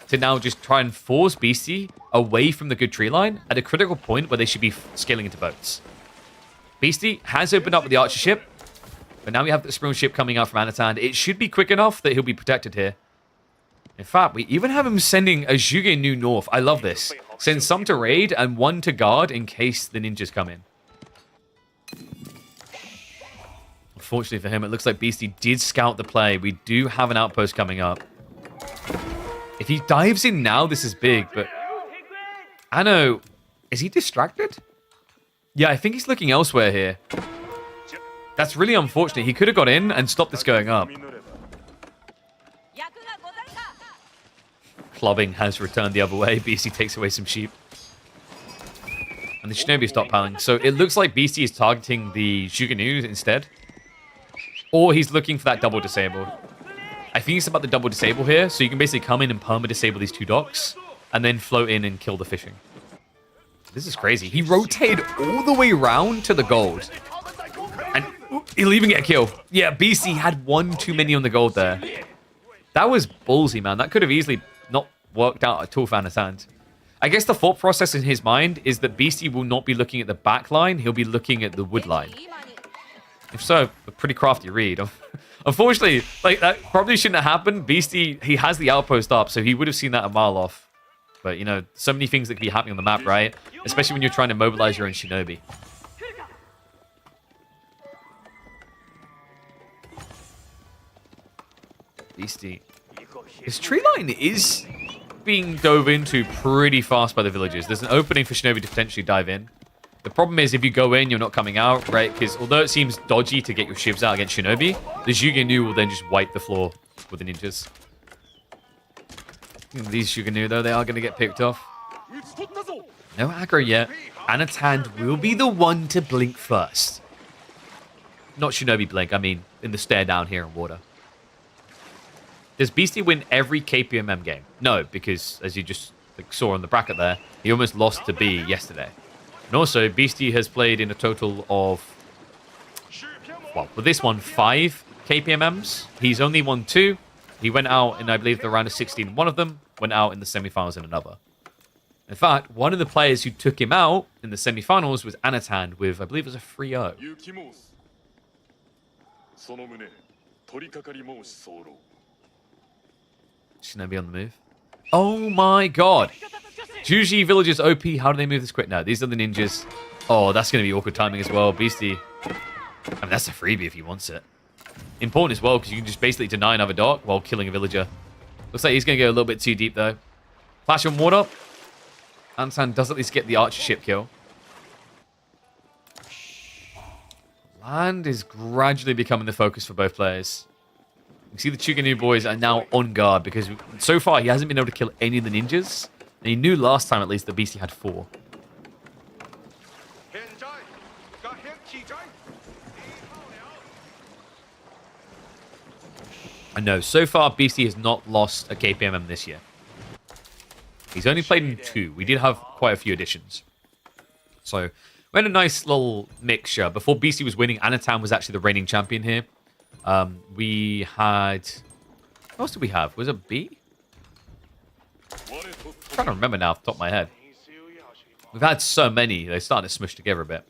to now just try and force Beasty away from the good tree line at a critical point where they should be scaling into boats. Beasty has opened up with the archer ship, but now we have the Spring ship coming out from Anotand. It should be quick enough that he'll be protected here. In fact, we even have him sending a Zhuge Nu north. I love this. Send some to raid and one to guard in case the ninjas come in. Unfortunately for him, it looks like Beasty did scout the play. We do have an outpost coming up. If he dives in now, this is big, but... Ano, is he distracted? Yeah, I think he's looking elsewhere here. That's really unfortunate. He could have got in and stopped this going up. Clubbing has returned the other way. Beasty takes away some sheep. And the Shinobi stockpiling. So it looks like Beasty is targeting the Zhuge Nu instead. Or he's looking for that double disable. I think it's about the double disable here. So you can basically come in and perma-disable these two docks. And then float in and kill the fishing. This is crazy. He rotated all the way around to the gold. And he'll even get a kill. Yeah, Beasty had one too many on the gold there. That was ballsy, man. That could have easily not worked out at all for Anotand. I guess the thought process in his mind is that Beasty will not be looking at the back line. He'll be looking at the wood line. If so, a pretty crafty read. Unfortunately, like that probably shouldn't have happened. Beasty, he has the outpost up, so he would have seen that a mile off. But, you know, so many things that could be happening on the map, right? Especially when you're trying to mobilize your own Shinobi. Beasty. His tree line is being dove into pretty fast by the villagers. There's an opening for Shinobi to potentially dive in. The problem is if you go in, you're not coming out, right? Because although it seems dodgy to get your shivs out against Shinobi, the Zhuge Nu will then just wipe the floor with the ninjas. These Zhuge Nu, though, they are going to get picked off. No aggro yet. Anotand will be the one to blink first. Not Shinobi blink, I mean in the stare down here in water. Does Beasty win every KPMM game? No, because as you just saw on the bracket there, he almost lost to B yesterday. And also, Beasty has played in a total of, well, for this one, 5 KPMMs. He's only won 2. He went out in, I believe, the round of 16 in one of them, went out in the semifinals in another. In fact, one of the players who took him out in the semifinals was Anotand with, I believe it was a 3-0. Shinobi on the move. Oh my god. Juji villagers OP. How do they move this quick? No, these are the ninjas. Oh, that's going to be awkward timing as well. Beasty. I mean, that's a freebie if he wants it. Important as well, because you can just basically deny another dock while killing a villager. Looks like he's going to go a little bit too deep, though. Flash on water. Anotand does at least get the archer ship kill. Land is gradually becoming the focus for both players. You can see the Chuganu boys are now on guard, because so far he hasn't been able to kill any of the ninjas. And he knew last time, at least, that Beasty had 4. I know, so far Beasty has not lost a KPMM this year. He's only played in 2. We did have quite a few additions. So, we had a nice little mixture. Before Beasty was winning, Anotand was actually the reigning champion here. We had... What else did we have? Was it B? I'm trying to remember now off the top of my head. We've had so many, they started to smush together a bit.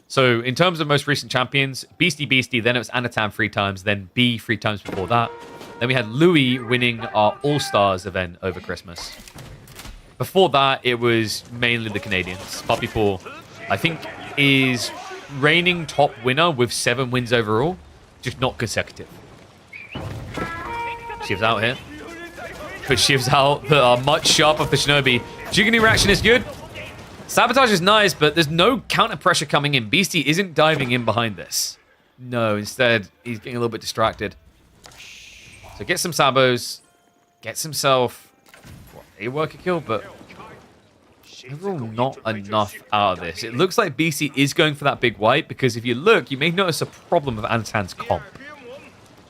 So, in terms of most recent champions, Beasty, then it was Anotand 3 times, then B 3 times before that. Then we had Louis winning our All-Stars event over Christmas. Before that, it was mainly the Canadians. Puppy Paul, I think, is reigning top winner with 7 wins overall, just not consecutive. Shiv's out here. Put Shivs out that are much sharper for Shinobi. Jugani reaction is good. Sabotage is nice, but there's no counter pressure coming in. Beasty isn't diving in behind this. No, instead, he's getting a little bit distracted. So gets some sabos, gets himself a worker kill, but overall not enough out of this. It looks like Beasty is going for that big wipe, because if you look, you may notice a problem with Anotand's comp.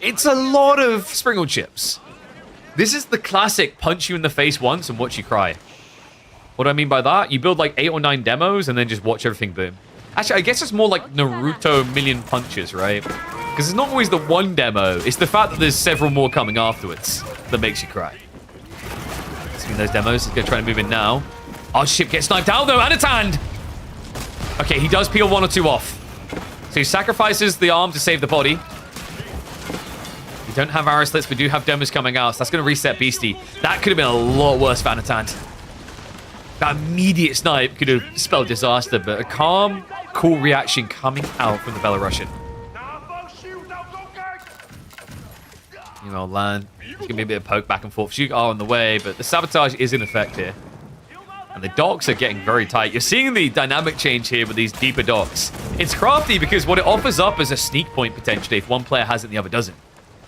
It's a lot of sprinkled chips. This is the classic punch you in the face once and watch you cry. What do I mean by that? You build like 8 or 9 demos and then just watch everything boom. Actually, I guess it's more like Naruto million punches, right? Because it's not always the one demo. It's the fact that there's several more coming afterwards that makes you cry. See those demos. He's going to try to move in now. Our ship gets sniped out though. Anotand! Okay, he does peel 1 or 2 off. So he sacrifices the arm to save the body. We don't have arrow slits. We do have demos coming out. So that's going to reset Beasty. That could have been a lot worse for Anotand. That immediate snipe could have spelled disaster, but a calm, cool reaction coming out from the Belarusian. You know, land. It's going to be a bit of poke back and forth. Shoot are on the way, but the sabotage is in effect here. And the docks are getting very tight. You're seeing the dynamic change here with these deeper docks. It's crafty because what it offers up is a sneak point, potentially, if one player has it and the other doesn't.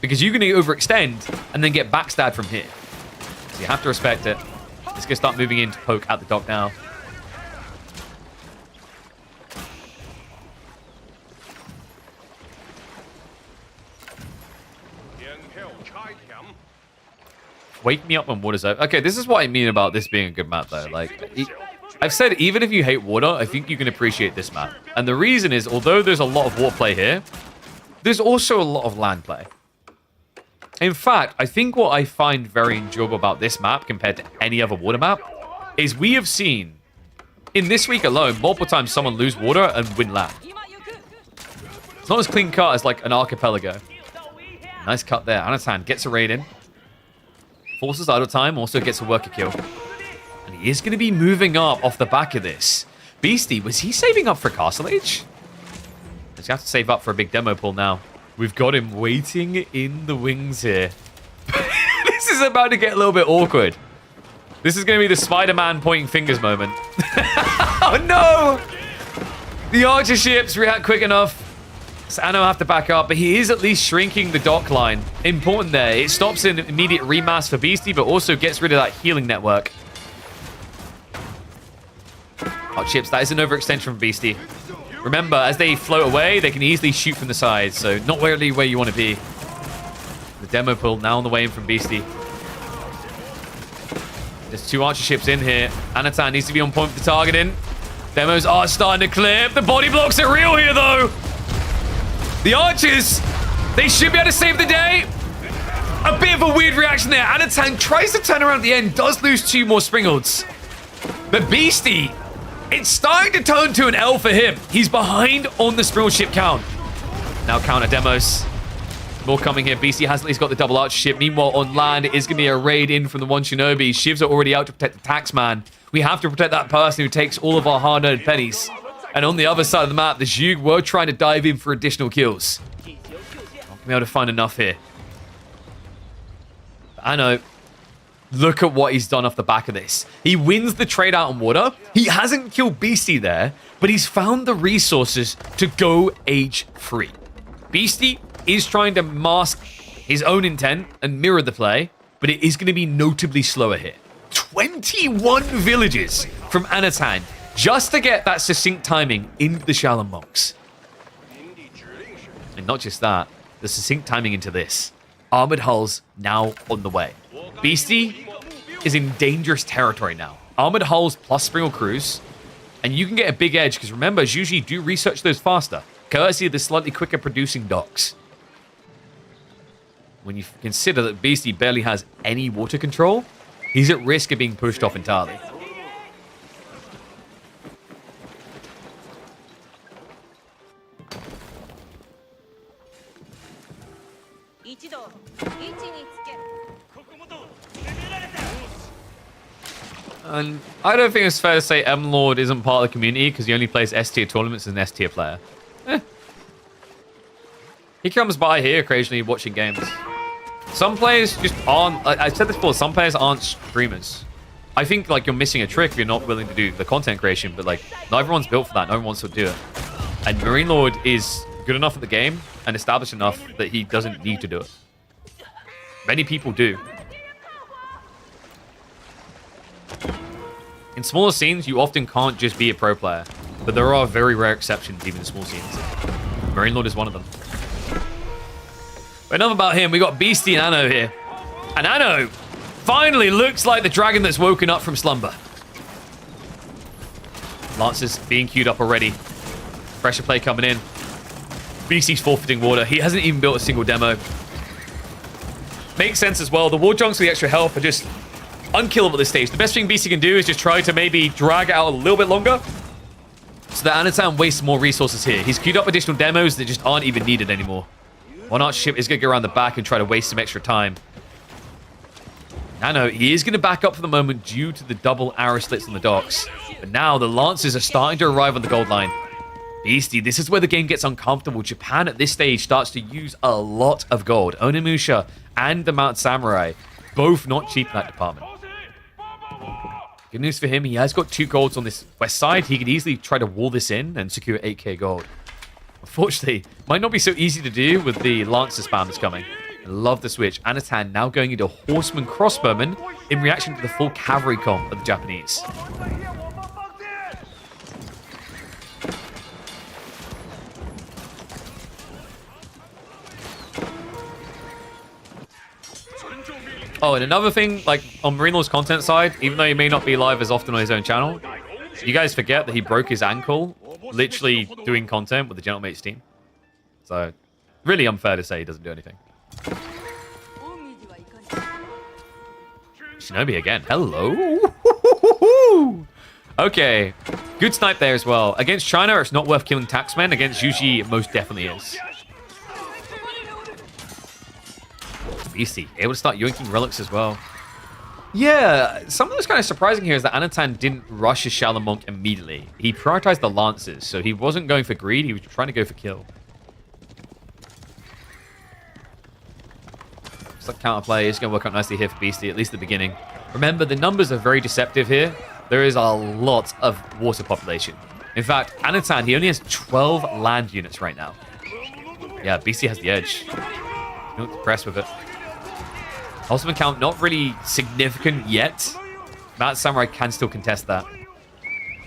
Because you can overextend and then get backstabbed from here. So you have to respect it. It's going to start moving in to poke at the dock now. Wake me up when water's out. Okay, this is what I mean about this being a good map, though. Like, I've said, even if you hate water, I think you can appreciate this map. And the reason is, although there's a lot of water play here, there's also a lot of land play. In fact, I think what I find very enjoyable about this map compared to any other water map is we have seen, in this week alone, multiple times someone lose water and win land. It's not as clean cut as like an archipelago. Nice cut there. Anotand gets a raid in. Forces idle time, also gets a worker kill. And he is going to be moving up off the back of this. Beasty, was he saving up for Castle Age? Does he have to save up for a big demo pull now? We've got him waiting in the wings here. This is about to get a little bit awkward. This is going to be the Spider-Man pointing fingers moment. Oh no! The archer ships react quick enough. So Anno have to back up, but he is at least shrinking the dock line. Important there. It stops an immediate remass for Beasty, but also gets rid of that healing network. Archer ships, that is an overextension from Beasty. Remember, as they float away, they can easily shoot from the sides, so not really where you want to be. The demo pull now on the way in from Beasty. There's 2 archer ships in here. Anotand needs to be on point with the targeting. Demos are starting to clear. The body blocks are real here, though. The archers, they should be able to save the day. A bit of a weird reaction there. Anotand tries to turn around at the end, does lose 2 more Springolds. But Beasty, it's starting to turn to an L for him. He's behind on the Springle ship count. Now counter demos. More coming here. Beasty has at least got the double arch ship. Meanwhile, on land, it is going to be a raid in from the one Shinobi. Shivs are already out to protect the taxman. We have to protect that person who takes all of our hard-earned pennies. And on the other side of the map, the Zhug were trying to dive in for additional kills. Not going to be able to find enough here. But I know. Look at what he's done off the back of this. He wins the trade out on water. He hasn't killed Beasty there, but he's found the resources to go age-free. Beasty is trying to mask his own intent and mirror the play, but it is going to be notably slower here. 21 villages from Anotand just to get that succinct timing into the Shallow Monks. And not just that, the succinct timing into this. Armored hulls now on the way. Beasty is in dangerous territory now. Armored hulls plus Springle crews, and you can get a big edge because remember, usually do research those faster, courtesy of the slightly quicker producing docks. When you consider that Beasty barely has any water control, he's at risk of being pushed off entirely. And I don't think it's fair to say M-Lord isn't part of the community because he only plays S-tier tournaments as an S-tier player. He comes by here occasionally watching games. Some players just aren't, like I said this before, some players aren't streamers. I think like you're missing a trick if you're not willing to do the content creation, but like not everyone's built for that, no one wants to do it. And Marine Lord is good enough at the game and established enough that he doesn't need to do it. Many people do. In smaller scenes, you often can't just be a pro player, but there are very rare exceptions even in small scenes. Marine Lord is one of them. But enough about him, we got Beasty and Anno here. And Anno finally looks like the dragon that's woken up from slumber. Lancers being queued up already. Pressure play coming in. Beasty's forfeiting water. He hasn't even built a single demo. Makes sense as well. The war junks with the extra health are just unkillable at this stage. The best thing Beasty can do is just try to maybe drag it out a little bit longer so that Anotand wastes more resources here. He's queued up additional demos that just aren't even needed anymore. One arch ship is going to go around the back and try to waste some extra time. Nano, he is going to back up for the moment due to the double arrow slits on the docks. But now the Lancers are starting to arrive on the gold line. Beasty, this is where the game gets uncomfortable. Japan at this stage starts to use a lot of gold. Onimusha and the Mount Samurai, both not cheap in that department. Good news for him, he has got 2 golds on this west side. He could easily try to wall this in and secure 8k gold. Unfortunately, might not be so easy to do with the Lancer spam that's coming. I love the switch. Anotand now going into Horseman Crossbowman in reaction to the full cavalry comp of the Japanese. Oh, and another thing, like on Marine Lord's content side, even though he may not be live as often on his own channel, you guys forget that he broke his ankle literally doing content with the Gentlemates team. So, really unfair to say he doesn't do anything. Shinobi again. Hello. Okay. Good snipe there as well. Against China, it's not worth killing taxmen. Against Yuji, it most definitely is. Beasty, able to start yoinking relics as well. Yeah, something that's kind of surprising here is that Anotand didn't rush his Shallow Monk immediately. He prioritized the Lancers, so he wasn't going for greed, he was trying to go for kill. Looks like counterplay is going to work out nicely here for Beasty, at least at the beginning. Remember, the numbers are very deceptive here. There is a lot of water population. In fact, Anotand, he only has 12 land units right now. Yeah, Beasty has the edge. Don't impressed with it. Ultimate count not really significant yet. Mount Samurai can still contest that.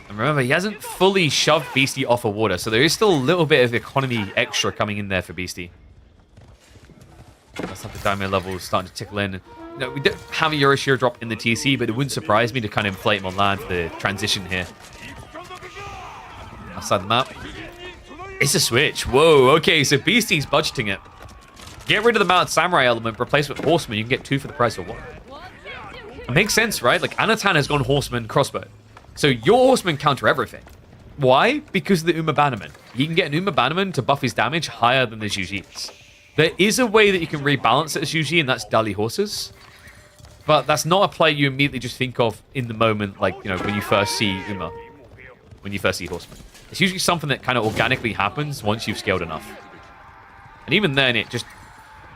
And remember, he hasn't fully shoved Beasty off of water, so there is still a little bit of economy extra coming in there for Beasty. That's not the Daimyo levels starting to tickle in. You know, we don't have a Euroshiro drop in the TC, but it wouldn't surprise me to kind of inflate him on land for the transition here. Outside the map. It's a switch. Whoa, okay, so Beasty's budgeting it. Get rid of the Mount Samurai element, replace with Horseman, you can get 2 for the price of 1. It makes sense, right? Like, Anotand has gone Horseman, Crossbow. So your Horseman counter everything. Why? Because of the Uma Bannerman. You can get an Uma Bannerman to buff his damage higher than the Jujitsu. There is a way that you can rebalance it as usually, and that's Dali horses. But that's not a play you immediately just think of in the moment, like, you know, when you first see Uma. When you first see Horseman. It's usually something that kind of organically happens once you've scaled enough. And even then, it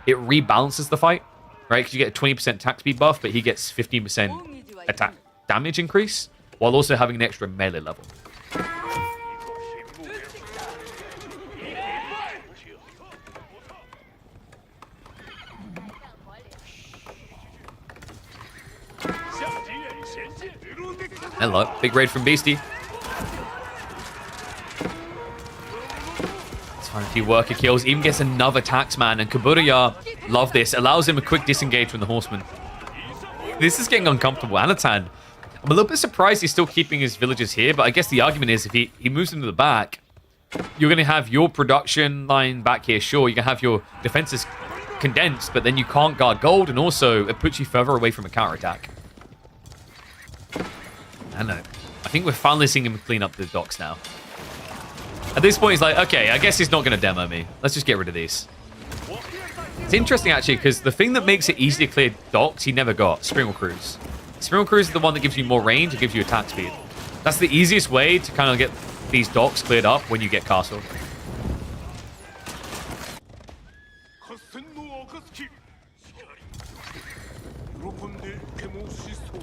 rebalances the fight, right? Because you get a 20% attack speed buff, but he gets 15% attack damage increase, while also having an extra melee level. Hello, big raid from Beasty. Let's find a few worker kills. Even gets another taxman, and Kabutoya, love this. Allows him a quick disengage from the horseman. This is getting uncomfortable. Anotand, I'm a little bit surprised he's still keeping his villagers here, but I guess the argument is if he moves them to the back, you're going to have your production line back here. Sure, you can have your defenses condensed, but then you can't guard gold, and also it puts you further away from a counterattack. I know. I think we're finally seeing him clean up the docks now. At this point, he's like, okay, I guess he's not going to demo me. Let's just get rid of these. It's interesting, actually, because the thing that makes it easy to clear docks, he never got. Springle Cruise. Springle Cruise is the one that gives you more range. It gives you attack speed. That's the easiest way to kind of get these docks cleared up when you get castle.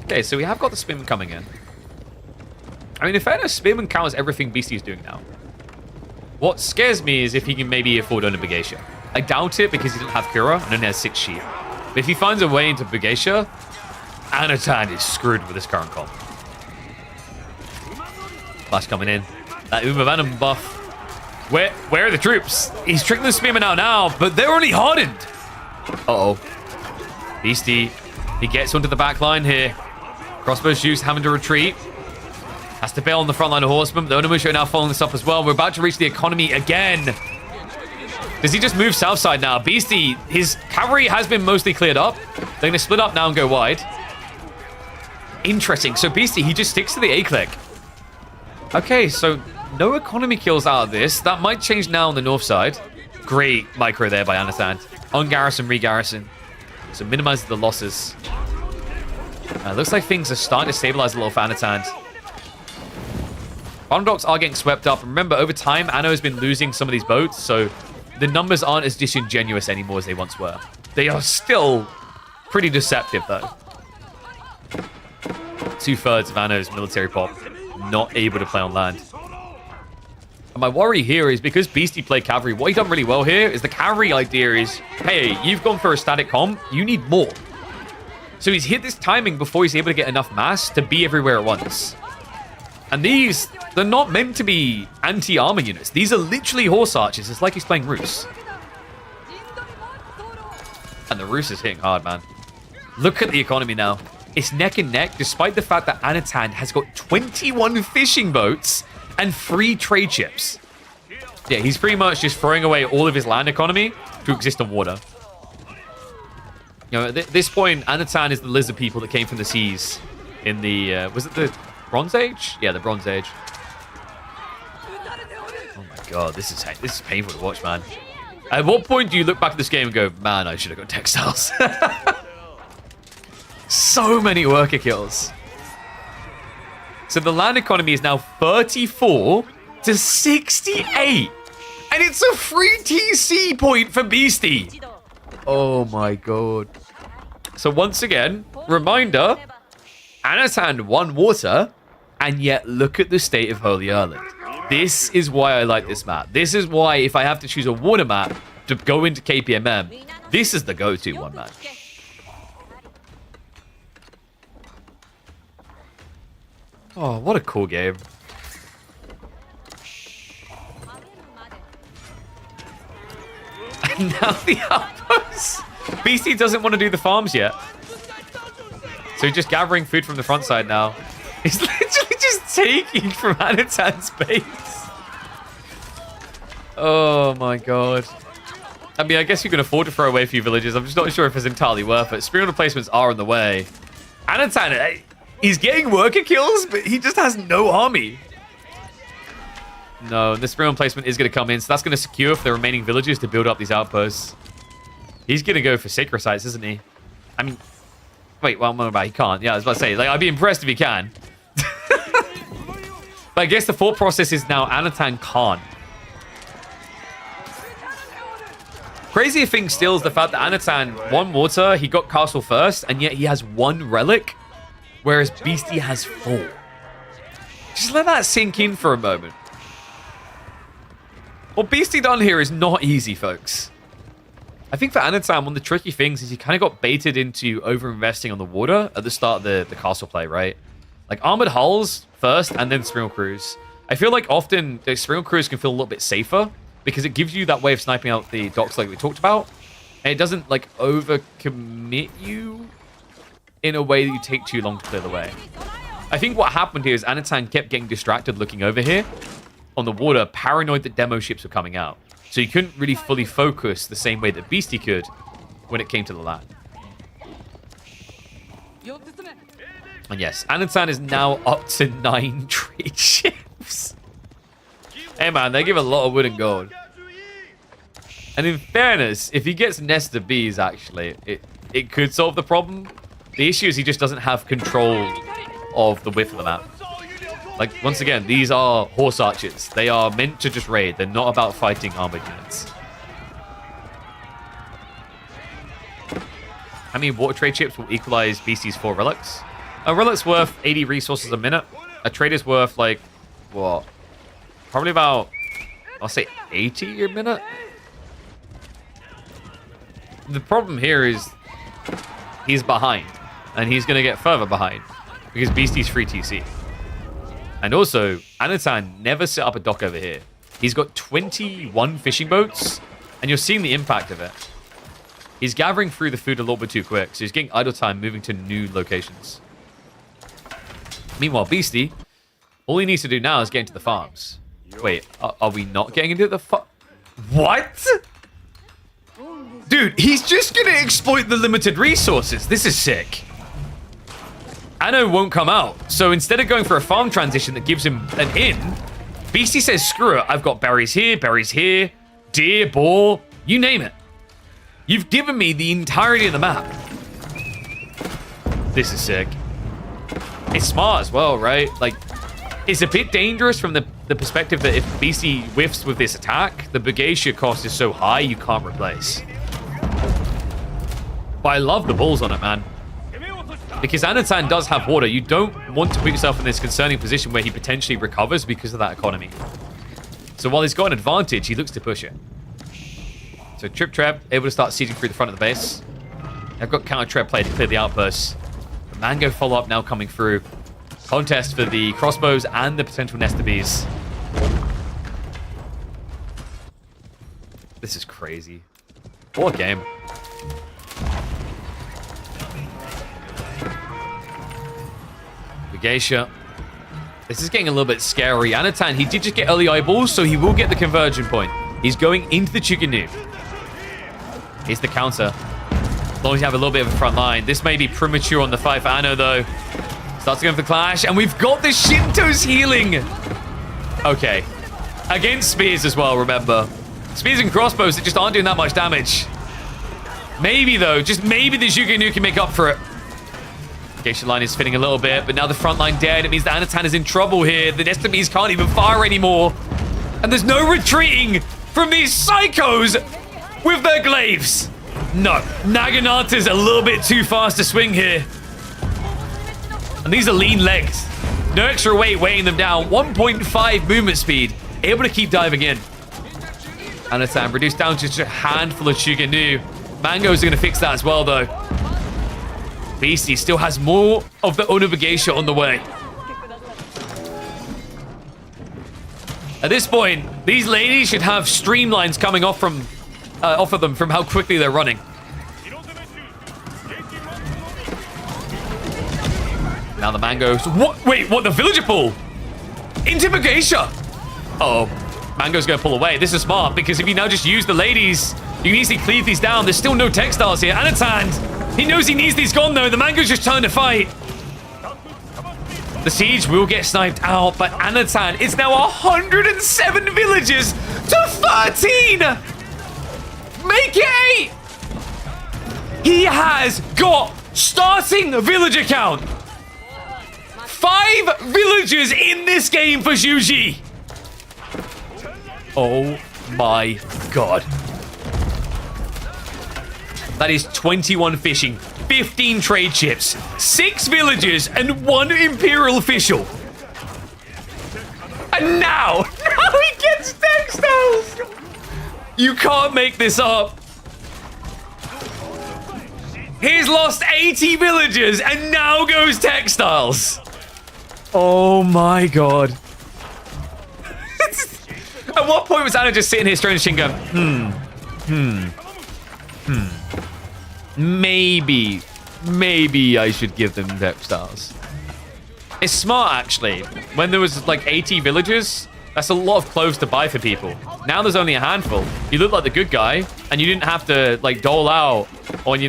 Okay, so we have got the Spearman coming in. I mean, in fairness, Spearman counters everything Beasty is doing now. What scares me is if he can maybe afford only Begacia. I doubt it because he doesn't have Kura and only has 6 sheep. But if he finds a way into Begacia, Anotand is screwed with this current comp. Flash coming in. That Uma Venom buff. Where are the troops? He's tricking the Spearman out now, but they're only hardened. Uh-oh. Beasty, he gets onto the back line here. Crossbow's Juice having to retreat. Has to bail on the front line of Horseman. The Onimusha are now following this up as well. We're about to reach the economy again. Does he just move south side now? Beasty, his cavalry has been mostly cleared up. They're going to split up now and go wide. Interesting. So Beasty, he just sticks to the A-click. Okay, so no economy kills out of this. That might change now on the north side. Great micro there by Anotand. On garrison, re-garrison. So minimizes the losses. Looks like things are starting to stabilize a little for Anotand. Bottom docks are getting swept up. Remember, over time, Anno has been losing some of these boats, so the numbers aren't as disingenuous anymore as they once were. They are still pretty deceptive, though. 2/3 of Anno's military pop not able to play on land. And my worry here is because Beasty played cavalry, what he done really well here is the cavalry idea is, hey, you've gone for a static comp, you need more. So he's hit this timing before he's able to get enough mass to be everywhere at once. And these, they're not meant to be anti-armor units. These are literally horse archers. It's like he's playing Roos. And the Roos is hitting hard, man. Look at the economy now. It's neck and neck, despite the fact that Anotand has got 21 fishing boats and 3 trade ships. Yeah, he's pretty much just throwing away all of his land economy to exist on water. You know, at this point, Anotand is the lizard people that came from the seas in the, was it the Bronze Age? Yeah, the Bronze Age. Oh my god, this is painful to watch, man. At what point do you look back at this game and go, man, I should have got textiles? So many worker kills. So the land economy is now 34 to 68. And it's a free TC point for Beasty. Oh my god. So once again, reminder, Anotand won water, and yet look at the state of Holy Island. This is why I like this map. This is why if I have to choose a water map to go into KPMM, this is the go-to one, man. Oh, what a cool game. And now the outposts. Beasty doesn't want to do the farms yet. So he's just gathering food from the front side now. He's literally just taking from Anotand's base. Oh my god. I mean, I guess you can afford to throw away a few villages. I'm just not sure if it's entirely worth it. Spear replacements are on the way. Anotand, he's getting worker kills, but he just has no army. No, the Spear replacement is going to come in, so that's going to secure for the remaining villages to build up these outposts. He's going to go for Sacred Sites, isn't he? I mean, wait, well, I'm not about he can't. Yeah, I was about to say, like, I'd be impressed if he can. But I guess the thought process is now Anotand can't. Crazier thing still is the fact that Anotand won water, he got castle first, and yet he has 1 relic, whereas Beasty has 4. Just let that sink in for a moment. What Beasty done here is not easy, folks. I think for Anotand, one of the tricky things is he kind of got baited into over-investing on the water at the start of the castle play, right? Like, Armored Hulls first, and then Springle Crews. I feel like often the Springle Crews can feel a little bit safer because it gives you that way of sniping out the docks like we talked about. And it doesn't, like, over-commit you in a way that you take too long to clear the way. I think what happened here is Anotand kept getting distracted looking over here on the water, paranoid that demo ships were coming out. So you couldn't really fully focus the same way that Beasty could when it came to the land. And yes, Anotand is now up to 9 trade ships. Hey man, they give a lot of wood and gold. And in fairness, if he gets Nest Bees, actually, it could solve the problem. The issue is he just doesn't have control of the width of the map. Like, once again, these are horse archers. They are meant to just raid. They're not about fighting armored units. How many water trade ships will equalize Beasty's 4 relics? A relic's worth 80 resources a minute. A trade is worth, like, what? Probably about, I'll say 80 a minute? The problem here is he's behind. And he's going to get further behind. Because Beasty's free TC. And also, Anotand never set up a dock over here. He's got 21 fishing boats, and you're seeing the impact of it. He's gathering through the food a little bit too quick, so he's getting idle time moving to new locations. Meanwhile, Beasty, all he needs to do now is get into the farms. Wait, are we not getting into the What? Dude, he's just going to exploit the limited resources. This is sick. Anno won't come out. So instead of going for a farm transition that gives him an in, Beasty says, screw it. I've got berries here, deer, boar, you name it. You've given me the entirety of the map. This is sick. It's smart as well, right? Like, it's a bit dangerous from the perspective that if Beasty whiffs with this attack, the Bagacia cost is so high you can't replace. But I love the balls on it, man. Because Anotand does have water. You don't want to put yourself in this concerning position where he potentially recovers because of that economy. So while he's got an advantage, he looks to push it. So Trip Trap able to start sieging through the front of the base. I've got Counter Trap play to clear the outposts. The Mango follow-up now coming through. Contest for the crossbows and the potential Nest Bees. This is crazy. What a game. Geisha. This is getting a little bit scary. Anotand, he did just get early eyeballs, so he will get the conversion point. He's going into the Chuganu. Here's the counter. As long as you have a little bit of a front line. This may be premature on the fight for Anno, though. Starts going for the clash, and we've got the Shinto's healing. Okay. Against spears as well, remember. Spears and crossbows that just aren't doing that much damage. Maybe, though, just maybe the Chuganu can make up for it. Geisha line is fitting a little bit, but now the front line dead. It means that Anotand is in trouble here. The Nestabees can't even fire anymore. And there's no retreating from these psychos with their glaives. No, Naginata's a little bit too fast to swing here. And these are lean legs. No extra weight weighing them down. 1.5 movement speed. Able to keep diving in. Anotand reduced down to just a handful of Chuganu. Mango's going to fix that as well, though. Beasty still has more of the Onobugeisha on the way. At this point, these ladies should have streamlines coming off of them from how quickly they're running. Now the Mangoes. What? Wait, what? The villager pull? Into Bugeisha. Uh-oh. Mango's going to pull away. This is smart because if you now just use the ladies, you can easily cleave these down. There's still no textiles here. Anotand. He knows he needs these gone, though. The Mango's just trying to fight. The siege will get sniped out, but Anotand is now 107 villagers to 13! Make it 8! He has got starting villager count. 5 villagers in this game for Zhuji. Oh my god. That is 21 fishing, 15 trade ships, 6 villagers, and 1 imperial official. And now he gets textiles. You can't make this up. He's lost 80 villagers and now goes textiles. Oh my god. At what point was Anna just sitting here stretching going, maybe I should give them textiles. It's smart, actually. When there was like 80 villagers, that's a lot of clothes to buy for people. Now there's only a handful. You look like the good guy, and you didn't have to like dole out on,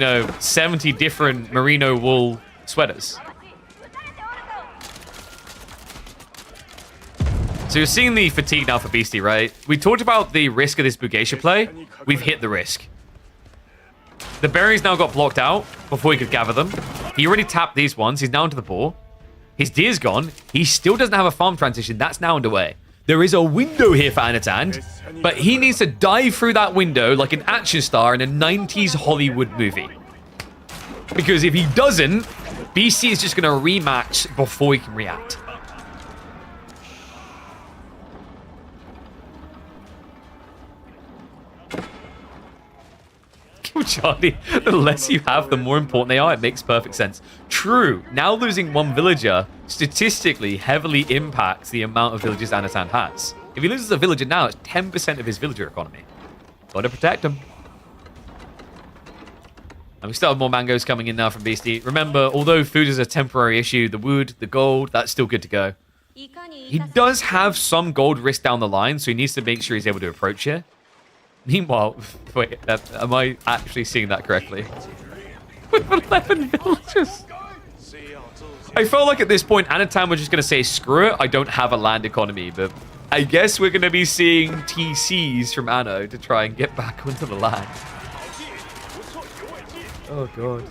70 different merino wool sweaters. So you're seeing the fatigue now for Beasty, right? We talked about the risk of this Bugatia play. We've hit the risk. The berries now got blocked out before he could gather them. He already tapped these ones. He's now into the boar. His deer's gone. He still doesn't have a farm transition. That's now underway. There is a window here for Anotand, but he needs to dive through that window like an action star in a 90s Hollywood movie. Because if he doesn't, BC is just going to rematch before he can react. Charlie, the less you have, the more important they are. It makes perfect sense. True. Now losing 1 villager statistically heavily impacts the amount of villagers Anotand has. If he loses a villager now, it's 10% of his villager economy. Gotta protect him. And we still have more mangoes coming in now from Beasty. Remember, although food is a temporary issue, the wood, the gold, that's still good to go. He does have some gold risk down the line, so he needs to make sure he's able to approach here. Meanwhile, wait, am I actually seeing that correctly? With 11 villagers. I felt like at this point, Anotand was just going to say, screw it, I don't have a land economy, but I guess we're going to be seeing TCs from Anno to try and get back onto the land. Oh, God.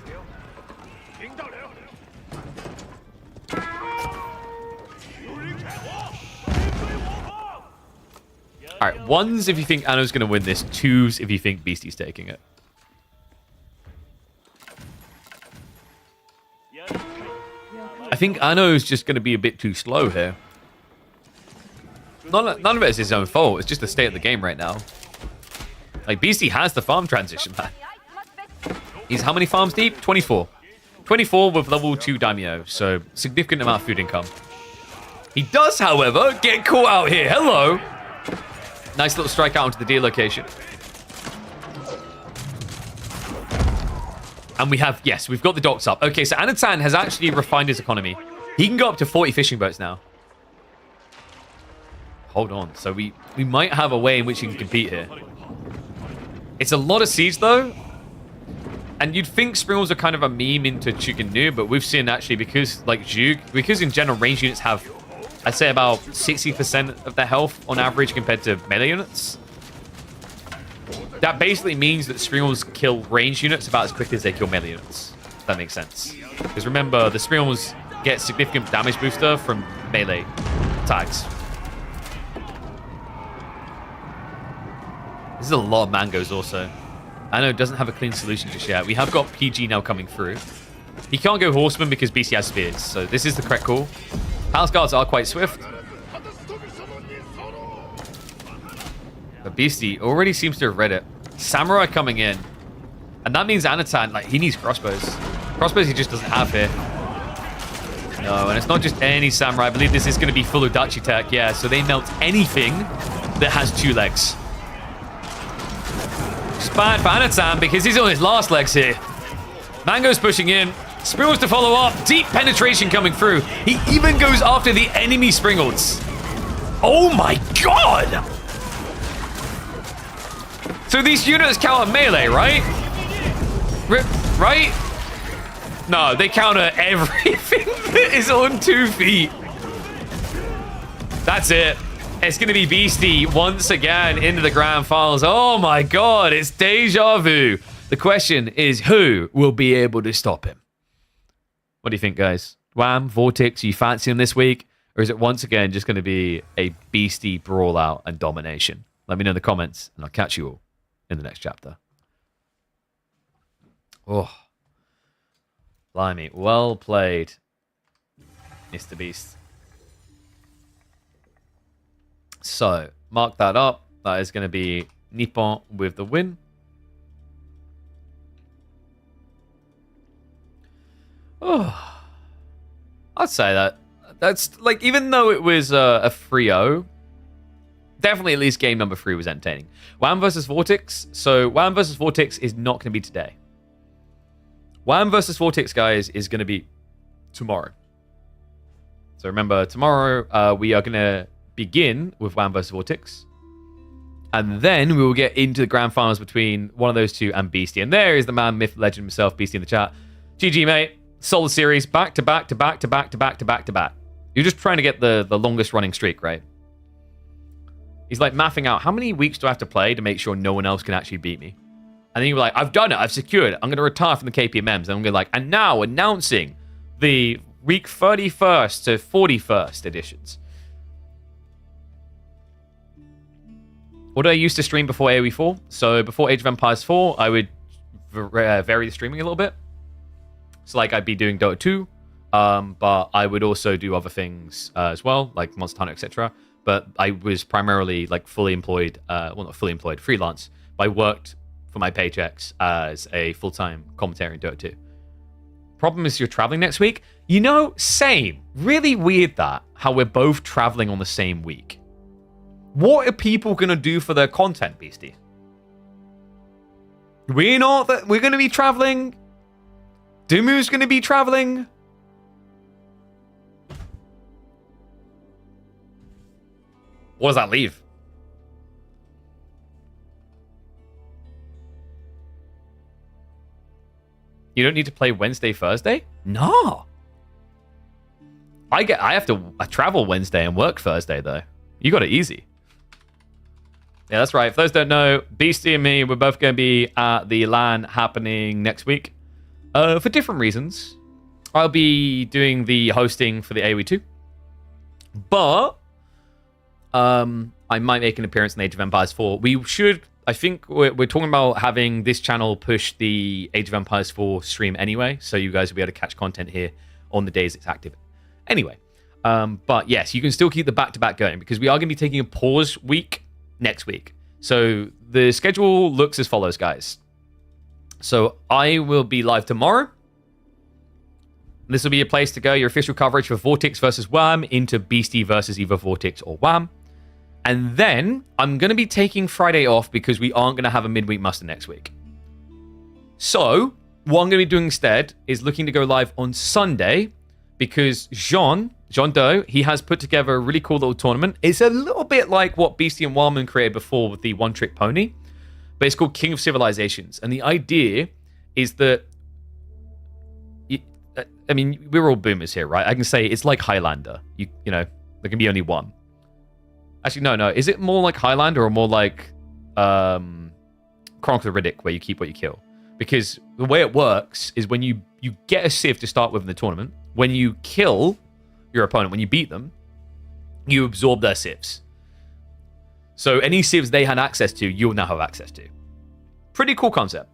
All right, 1s if you think Anno's going to win this. 2s if you think Beasty's taking it. I think Anno's just going to be a bit too slow here. None of it is his own fault. It's just the state of the game right now. Like, Beasty has the farm transition, man. He's how many farms deep? 24. 24 with level 2 daimyo, so significant amount of food income. He does, however, get caught out here. Hello. Nice little strike out onto the deer location. And we have, yes, we've got the docks up. Okay, so Anotand has actually refined his economy. He can go up to 40 fishing boats now. Hold on. So we might have a way in which he can compete here. It's a lot of siege, though. And you'd think Springles are kind of a meme into Chicken New, but we've seen actually because, like, because in general, range units have, I'd say, about 60% of their health on average compared to melee units. That basically means that Springles kill range units about as quickly as they kill melee units. If that makes sense. Because remember, the Springles get significant damage booster from melee tags. This is a lot of mangoes also. I know it doesn't have a clean solution just yet. We have got PG now coming through. He can't go Horseman because BC has spears, so this is the correct call. Palace Guards are quite swift. But Beasty already seems to have read it. Samurai coming in. And that means Anotand, like, he needs crossbows. Crossbows he just doesn't have here. No, and it's not just any samurai. I believe this is going to be full of Dachi tech. Yeah, so they melt anything that has 2 legs. It's bad for Anotand because he's on his last legs here. Mango's pushing in. Springles to follow up. Deep penetration coming through. He even goes after the enemy Springles. Oh my god! So these units counter melee, right? Right? No, they counter everything that is on 2 feet. That's it. It's going to be Beasty once again into the grand finals. Oh my god, it's deja vu. The question is, who will be able to stop him? What do you think, guys? Wham, Vortex, are you fancy him this week? Or is it once again just going to be a beastie brawl out and domination? Let me know in the comments, and I'll catch you all in the next chapter. Oh, blimey. Well played, Mr. Beast. So, mark that up. That is going to be Nippon with the win. Oh, I'd say that. That's, like, even though it was a 3-0, definitely at least game number 3 was entertaining. Wham versus Vortex. So, Wham versus Vortex is not going to be today. Wham versus Vortex, guys, is going to be tomorrow. So, remember, tomorrow we are going to begin with Wham versus Vortex. And then we will get into the grand finals between one of those two and Beasty. And there is the man, myth, legend himself, Beasty in the chat. GG, mate. Solid series. Back to back to back to back to back to back to back. You're just trying to get the longest running streak, right? He's like mathing out, how many weeks do I have to play to make sure no one else can actually beat me? And then you're like, I've done it. I've secured it. I'm going to retire from the KPMMs. And I'm going to be like, and now announcing the week 31st to 41st editions. What did I used to stream before AoE 4? So before Age of Empires 4, I would vary the streaming a little bit. So like I'd be doing Dota 2, but I would also do other things as well, like Monster Hunter, etc. But I was primarily like fully employed, well, not fully employed, freelance. But I worked for my paychecks as a full-time commentator in Dota 2. Problem is you're traveling next week. You know, same. Really weird that, how we're both traveling on the same week. What are people going to do for their content, Beastie? We're going to be traveling. Dumu's going to be traveling. What does that leave? You don't need to play Wednesday, Thursday? No. I have to travel Wednesday and work Thursday, though. You got it easy. Yeah, that's right. For those who don't know, Beastie and me, we're both going to be at the LAN happening next week. For different reasons. I'll be doing the hosting for the AoE 2. But I might make an appearance in Age of Empires 4. We should, I think we're talking about having this channel push the Age of Empires 4 stream anyway. So you guys will be able to catch content here on the days it's active. Anyway. But yes, you can still keep the back-to-back going because we are going to be taking a pause week next week. So the schedule looks as follows, guys. So I will be live tomorrow. This will be a place to go, your official coverage for Vortex versus Wham into Beastie versus either Vortex or Wham. And then I'm going to be taking Friday off because we aren't going to have a midweek muster next week. So what I'm going to be doing instead is looking to go live on Sunday because Jean Doe, he has put together a really cool little tournament. It's a little bit like what Beastie and Wildman created before with the One Trick Pony, but it's called King of Civilizations. And the idea is that, I mean, we're all boomers here, right? I can say it's like Highlander. You know, there can be only one. Actually, no. Is it more like Highlander or more like Chronicle of Riddick, where you keep what you kill? Because the way it works is when you get a civ to start with in the tournament, when you kill your opponent, when you beat them, you absorb their civs. So any civs they had access to, you'll now have access to. Pretty cool concept.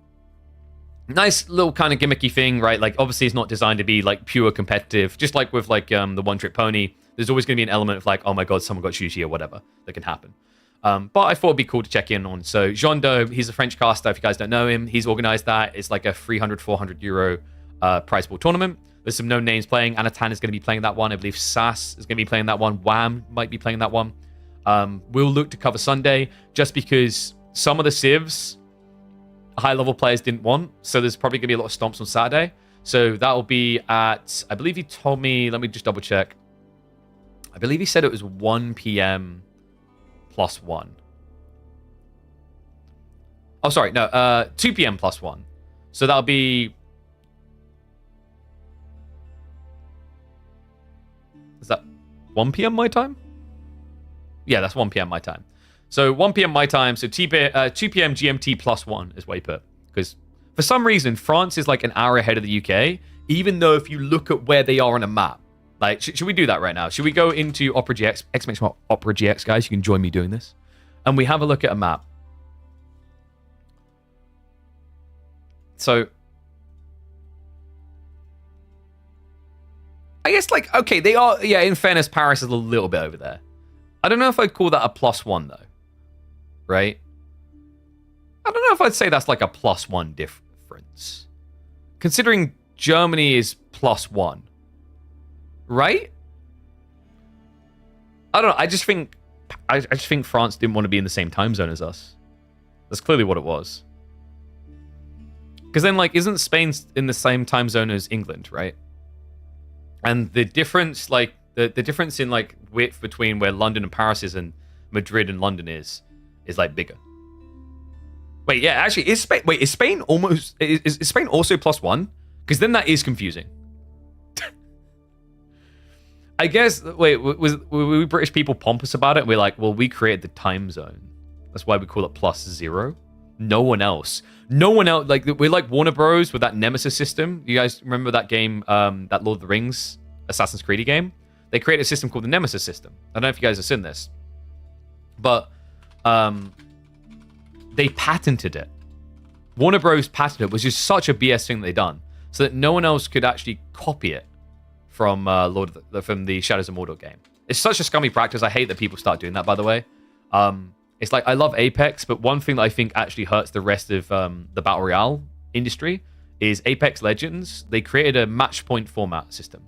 Nice little kind of gimmicky thing, right? Like, obviously it's not designed to be like pure competitive. Just like with like the One Trick Pony, there's always going to be an element of like, oh my god, someone got Shushi or whatever that can happen. But I thought it'd be cool to check in on. So Jean Doe, he's a French caster. If you guys don't know him, he's organized that. It's like a 300-400 euro prize pool tournament. There's some known names playing. Anotand is going to be playing that one. I believe Sass is going to be playing that one. Wham might be playing that one. We'll look to cover Sunday just because some of the civs high-level players didn't want. So there's probably going to be a lot of stomps on Saturday. So that'll be at, I believe he told me, let me just double check. I believe he said it was 1 p.m. +1. Oh, sorry. No, 2 p.m. +1. So that'll be... Is that 1 p.m. my time? Yeah, that's 1 p.m. my time. So 1 p.m. my time. So 2 p.m. GMT +1 is what you put. Because For some reason, France is like an hour ahead of the UK, even though if you look at where they are on a map. Like, should we do that right now? Should we go into Opera GX? Exclamation mark Opera GX, guys. You can join me doing this. And we have a look at a map. So, I guess, like, okay, they are, yeah, in fairness, Paris is a little bit over there. I don't know if I'd call that a +1, though. Right? I don't know if I'd say that's like a +1 difference. Considering Germany is +1. Right? I don't know. I just think France didn't want to be in the same time zone as us. That's clearly what it was. Because then, like, isn't Spain in the same time zone as England, right? And the difference, like, the difference in, like, width between where London and Paris is and Madrid and London is like, bigger. Wait, yeah, actually, is Spain almost... Is Spain also +1? Because then that is confusing. I guess, wait, were we British people pompous about it? We're like, well, we created the time zone. That's why we call it +0. No one else. Like, we're like Warner Bros. With that Nemesis system. You guys remember that game, that Lord of the Rings Assassin's Creed game? They created a system called the Nemesis system. I don't know if you guys have seen this. But, they patented it. Warner Bros. Patented it, which is such a BS thing they done. So that no one else could actually copy it from from the Shadows of Mordor game. It's such a scummy practice. I hate that people start doing that, by the way. It's like, I love Apex, but one thing that I think actually hurts the rest of the Battle Royale industry is Apex Legends. They created a match point format system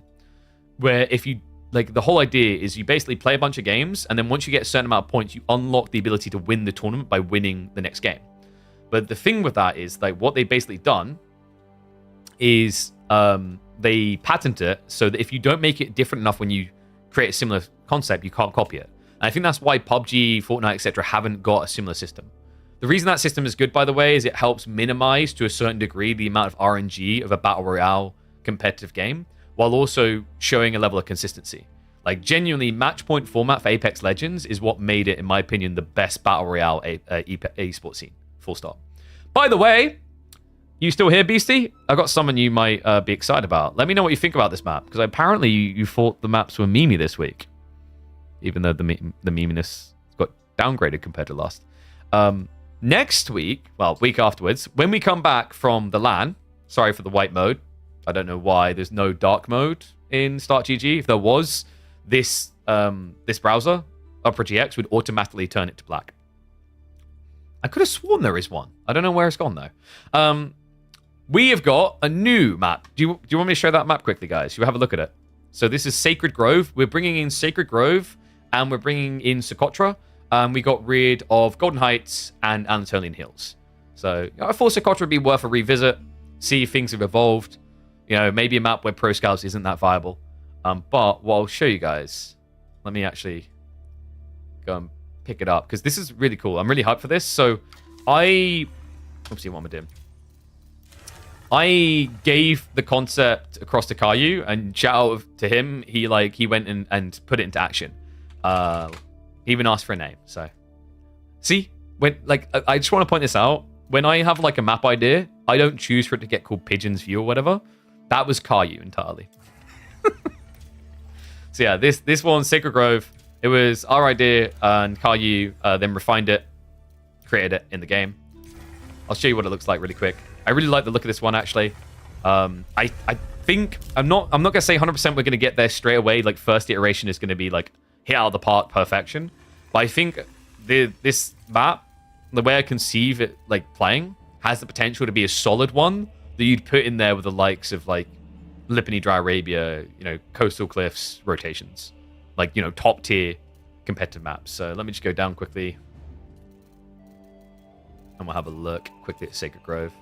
where if you, like, the whole idea is you basically play a bunch of games, and then once you get a certain amount of points, you unlock the ability to win the tournament by winning the next game. But the thing with that is, like, what they've basically done is they patent it so that if you don't make it different enough when you create a similar concept, you can't copy it. And I think that's why PUBG, Fortnite, etc. haven't got a similar system. The reason that system is good, by the way, is it helps minimize to a certain degree the amount of RNG of a Battle Royale competitive game, while also showing a level of consistency. Like, genuinely, match point format for Apex Legends is what made it, in my opinion, the best Battle Royale esports scene. Full stop. By the way, you still here, Beasty? I got someone you might be excited about. Let me know what you think about this map, because apparently you thought the maps were memey this week, even though the meminess got downgraded compared to last. Next week, well, week afterwards, when we come back from the LAN, sorry for the white mode. I don't know why there's no dark mode in Start GG. If there was, this browser, Opera GX, would automatically turn it to black. I could have sworn there is one. I don't know where it's gone, though. We have got a new map. Do you want me to show that map quickly, guys? You have a look at it. So this is Sacred Grove. We're bringing in Sacred Grove, and we're bringing in Socotra. We got rid of Golden Heights and Anatolian Hills. So I thought Socotra would be worth a revisit, see if things have evolved. You know, maybe a map where Pro Scouts isn't that viable. But what I'll show you guys, let me actually go and pick it up, because this is really cool. I'm really hyped for this. So let's see what I'm doing. I gave the concept across to Caillou, and shout out to him. He went and put it into action. He even asked for a name. So, see, I just want to point this out. When I have like a map idea, I don't choose for it to get called Pigeon's View or whatever. That was Caillou entirely. So yeah, this one, Sacred Grove, it was our idea, and Caillou then refined it, created it in the game. I'll show you what it looks like really quick. I really like the look of this one, actually. I think I'm not gonna say 100% we're gonna get there straight away. Like, first iteration is gonna be like hit out of the park perfection. But I think this map, the way I conceive it like playing, has the potential to be a solid one that you'd put in there with the likes of like Lipany Dry Arabia, you know, Coastal Cliffs rotations, like, you know, top tier competitive maps. So let me just go down quickly, and we'll have a look quickly at Sacred Grove.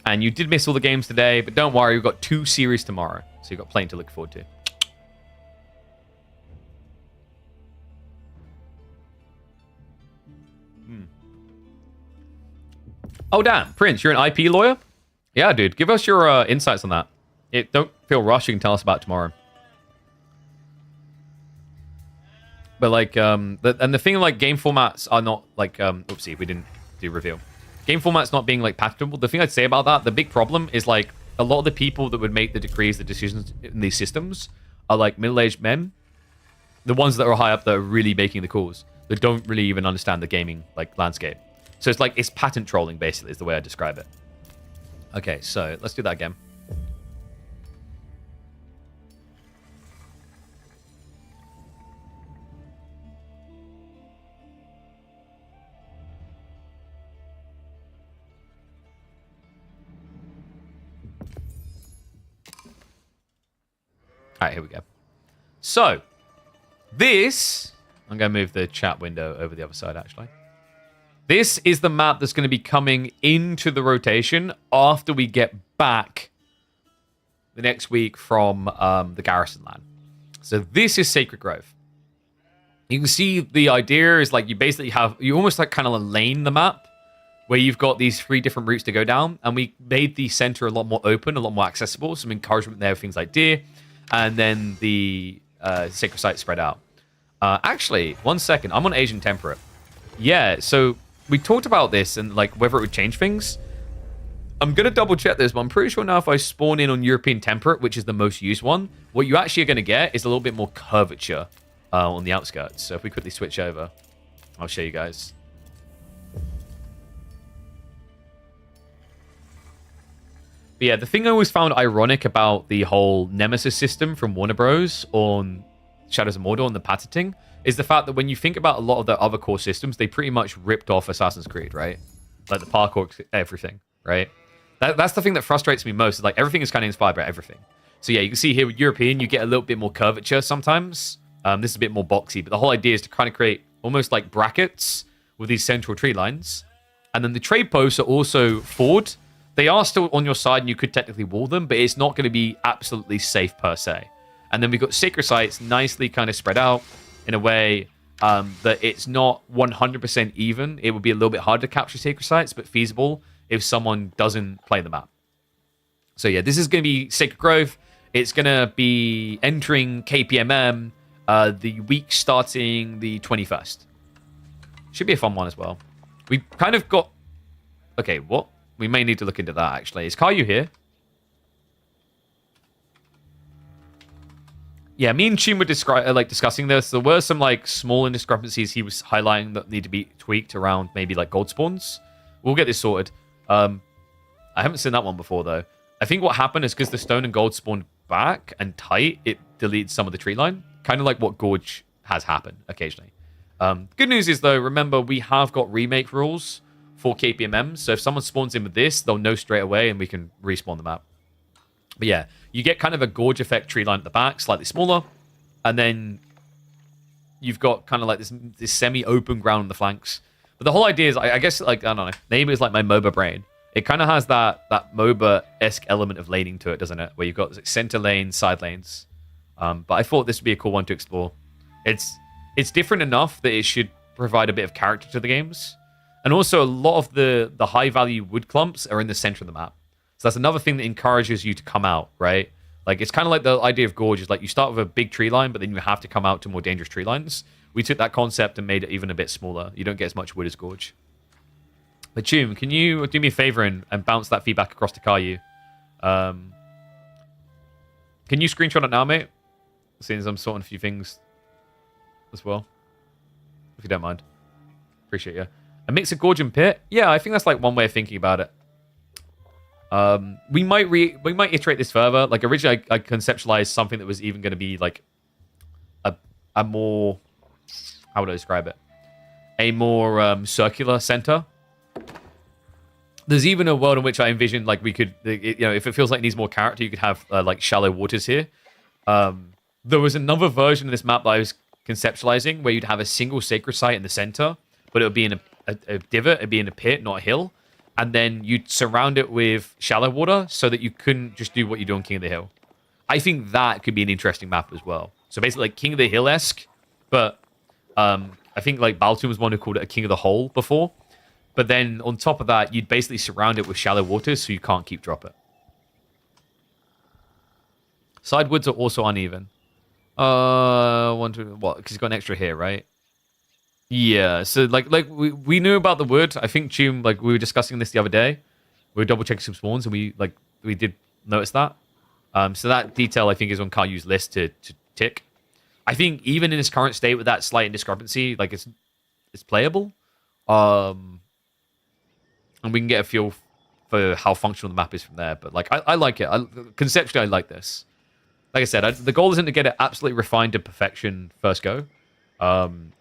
And you did miss all the games today, but don't worry, we've got 2 series tomorrow. So you've got plenty to look forward to. Oh, damn. Prince, you're an IP lawyer? Yeah, dude. Give us your insights on that. Don't feel rushed, you can tell us about tomorrow. But like, and the thing like game formats are not like, oopsie, we didn't do reveal. Game formats not being like patentable. The thing I'd say about that, the big problem is like a lot of the people that would make the decrees, the decisions in these systems are like middle-aged men. The ones that are high up that are really making the calls. That don't really even understand the gaming like landscape. So it's like, it's patent trolling basically is the way I describe it. Okay, so let's do that again. All right, here we go. So, this... I'm going to move the chat window over the other side, actually. This is the map that's going to be coming into the rotation after we get back the next week from the Garrison Land. So this is Sacred Grove. You can see the idea is like you basically have... You almost like kind of lane the map where you've got these 3 different routes to go down. And we made the center a lot more open, a lot more accessible. Some encouragement there, things like deer. And then the sacred site spread out. Actually, 1 second. I'm on Asian Temperate. Yeah, so we talked about this and like whether it would change things. I'm going to double check this, but I'm pretty sure now if I spawn in on European Temperate, which is the most used one, what you actually are going to get is a little bit more curvature on the outskirts. So if we quickly switch over, I'll show you guys. But yeah, the thing I always found ironic about the whole Nemesis system from Warner Bros. On Shadows of Mordor and the patenting is the fact that when you think about a lot of the other core systems, they pretty much ripped off Assassin's Creed, right? Like the parkour, everything, right? That's the thing that frustrates me most. Is like everything is kind of inspired by everything. So yeah, you can see here with European, you get a little bit more curvature sometimes. This is a bit more boxy, but the whole idea is to kind of create almost like brackets with these central tree lines. And then the trade posts are also forward. They are still on your side and you could technically wall them, but it's not going to be absolutely safe per se. And then we've got sacred sites nicely kind of spread out in a way that it's not 100% even. It would be a little bit harder to capture sacred sites, but feasible if someone doesn't play the map. So yeah, this is going to be Sacred Grove. It's going to be entering KPMM the week starting the 21st. Should be a fun one as well. We kind of got... Okay, what? We may need to look into that, actually. Is Caillou here? Yeah, me and Chin were discussing this. There were some like small indiscrepancies he was highlighting that need to be tweaked around maybe like gold spawns. We'll get this sorted. I haven't seen that one before, though. I think what happened is because the stone and gold spawned back and tight, it deletes some of the tree line. Kind of like what Gorge has happened occasionally. Good news is, though, remember, we have got remake rules for KPMM. So if someone spawns in with this, they'll know straight away and we can respawn them out. But yeah, you get kind of a Gorge effect tree line at the back, slightly smaller. And then you've got kind of like this semi-open ground on the flanks. But the whole idea is, I guess, like, I don't know, maybe it's like my MOBA brain. It kind of has that MOBA-esque element of laning to it, doesn't it? Where you've got like, center lanes, side lanes. But I thought this would be a cool one to explore. It's different enough that it should provide a bit of character to the games. And also, a lot of the high-value wood clumps are in the center of the map. So that's another thing that encourages you to come out, right? Like, it's kind of like the idea of Gorge is like you start with a big tree line, but then you have to come out to more dangerous tree lines. We took that concept and made it even a bit smaller. You don't get as much wood as Gorge. But Chum, can you do me a favor and bounce that feedback across to Caillou? Can you screenshot it now, mate? Since I'm sorting a few things as well. If you don't mind. Appreciate you. A mix of Gorge and Pit? Yeah, I think that's like one way of thinking about it. We might iterate this further. Like originally, I conceptualized something that was even going to be like a more, how would I describe it? A more circular center. There's even a world in which I envisioned like we could, if it feels like it needs more character, you could have like shallow waters here. There was another version of this map that I was conceptualizing where you'd have a single sacred site in the center, but it would be in a divot, it'd be in a pit, not a hill. And then you'd surround it with shallow water so that you couldn't just do what you do on King of the Hill. I think that could be an interesting map as well. So basically like King of the Hill-esque, but I think like Baltoon was one who called it a King of the Hole before. But then on top of that, you'd basically surround it with shallow waters so you can't keep drop it. Side woods are also uneven. One, two, what? Because he's got an extra here, right? Yeah. So like we knew about the wood. I think Tune, like we were discussing this the other day. We were double checking some spawns, and we did notice that. So that detail I think is on Kayu's list to tick. I think even in its current state with that slight discrepancy, like it's playable. And we can get a feel for how functional the map is from there. But like I like it. Conceptually, I like this. Like I said, the goal isn't to get it absolutely refined to perfection first go.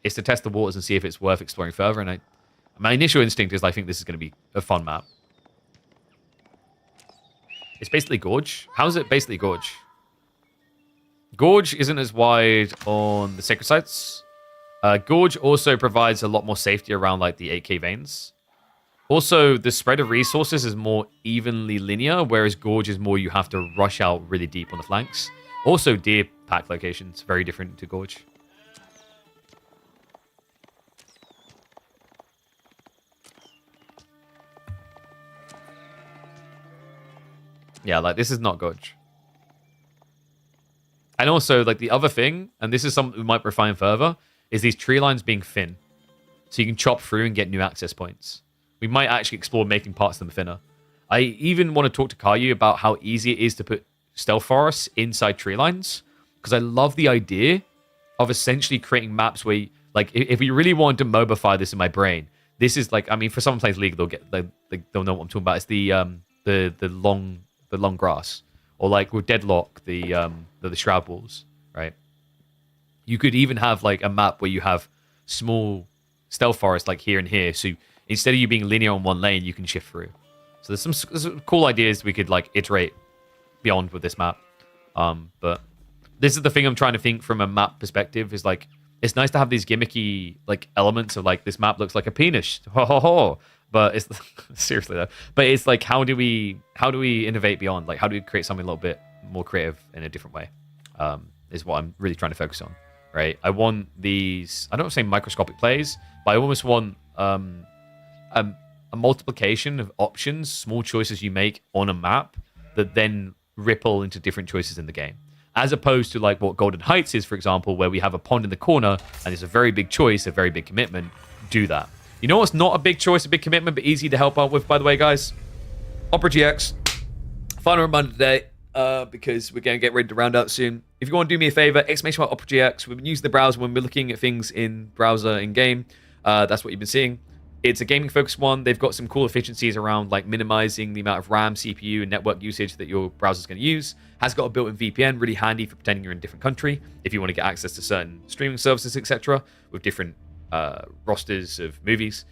It's to test the waters and see if it's worth exploring further. And my initial instinct is I think this is going to be a fun map. It's basically Gorge. How is it basically Gorge? Gorge isn't as wide on the sacred sites. Gorge also provides a lot more safety around like the 8k veins. Also, the spread of resources is more evenly linear, whereas Gorge is more you have to rush out really deep on the flanks. Also, deer pack locations, very different to Gorge. Yeah, like this is not Gorge. And also, like the other thing, and this is something we might refine further, is these tree lines being thin. So you can chop through and get new access points. We might actually explore making parts of them thinner. I even want to talk to Kayu about how easy it is to put stealth forests inside tree lines. Because I love the idea of essentially creating maps where, like, if we really wanted to mobify this in my brain, this is like, I mean, for someone who plays League, they'll know what I'm talking about. It's the long grass. Or like with Deadlock, the Shroud Walls, right? You could even have like a map where you have small stealth forests like here and here. So instead of you being linear on one lane, you can shift through. So there's some cool ideas we could like iterate beyond with this map. But this is the thing I'm trying to think from a map perspective is like, it's nice to have these gimmicky like elements of like this map looks like a penis. Ho ho ho. But it's seriously though. But it's like how do we innovate beyond? Like how do we create something a little bit more creative in a different way? Is what I'm really trying to focus on. Right? I want these, I don't want to say microscopic plays, but I almost want a multiplication of options, small choices you make on a map that then ripple into different choices in the game. As opposed to like what Golden Heights is, for example, where we have a pond in the corner and it's a very big choice, a very big commitment. Do that. You know what's not a big choice, a big commitment, but easy to help out with, by the way, guys? Opera GX. Final reminder today, because we're going to get ready to round out soon. If you want to do me a favor, exclamation mark Opera GX. We've been using the browser when we're looking at things in browser in game. That's what you've been seeing. It's a gaming focused one. They've got some cool efficiencies around like minimizing the amount of RAM, CPU, and network usage that your browser's going to use. Has got a built-in VPN, really handy for pretending you're in a different country if you want to get access to certain streaming services, etc., with different rosters of movies.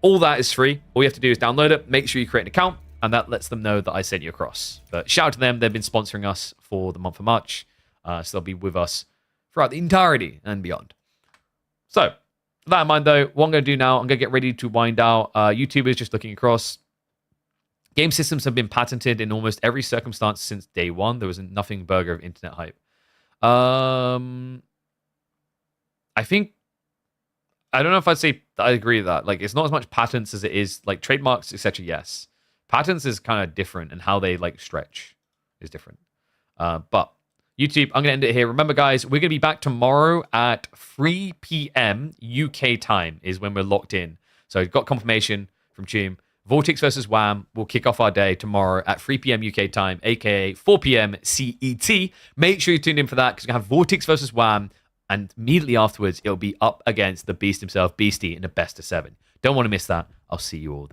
All that is free. All you have to do is download it, make sure you create an account, and that lets them know that I sent you across. But shout out to them. They've been sponsoring us for the month of March, so they'll be with us throughout the entirety and beyond. So, with that in mind, though, what I'm going to do now, I'm going to get ready to wind out. YouTubers just looking across. Game systems have been patented in almost every circumstance since day one. There was nothing burger of internet hype. I think, I don't know if I'd say I agree with that. Like, it's not as much patents as it is like trademarks, etc. Yes, patents is kind of different, and how they like stretch is different. But YouTube, I'm gonna end it here. Remember, guys, we're gonna be back tomorrow at 3 p.m. UK time is when we're locked in. So I've got confirmation from Tune. Vortex versus Wham will kick off our day tomorrow at 3 p.m. UK time, aka 4 p.m. CET. Make sure you tune in for that because we have Vortex versus Wham. And immediately afterwards, it'll be up against the Beast himself, Beasty, in a best of 7. Don't want to miss that. I'll see you all then.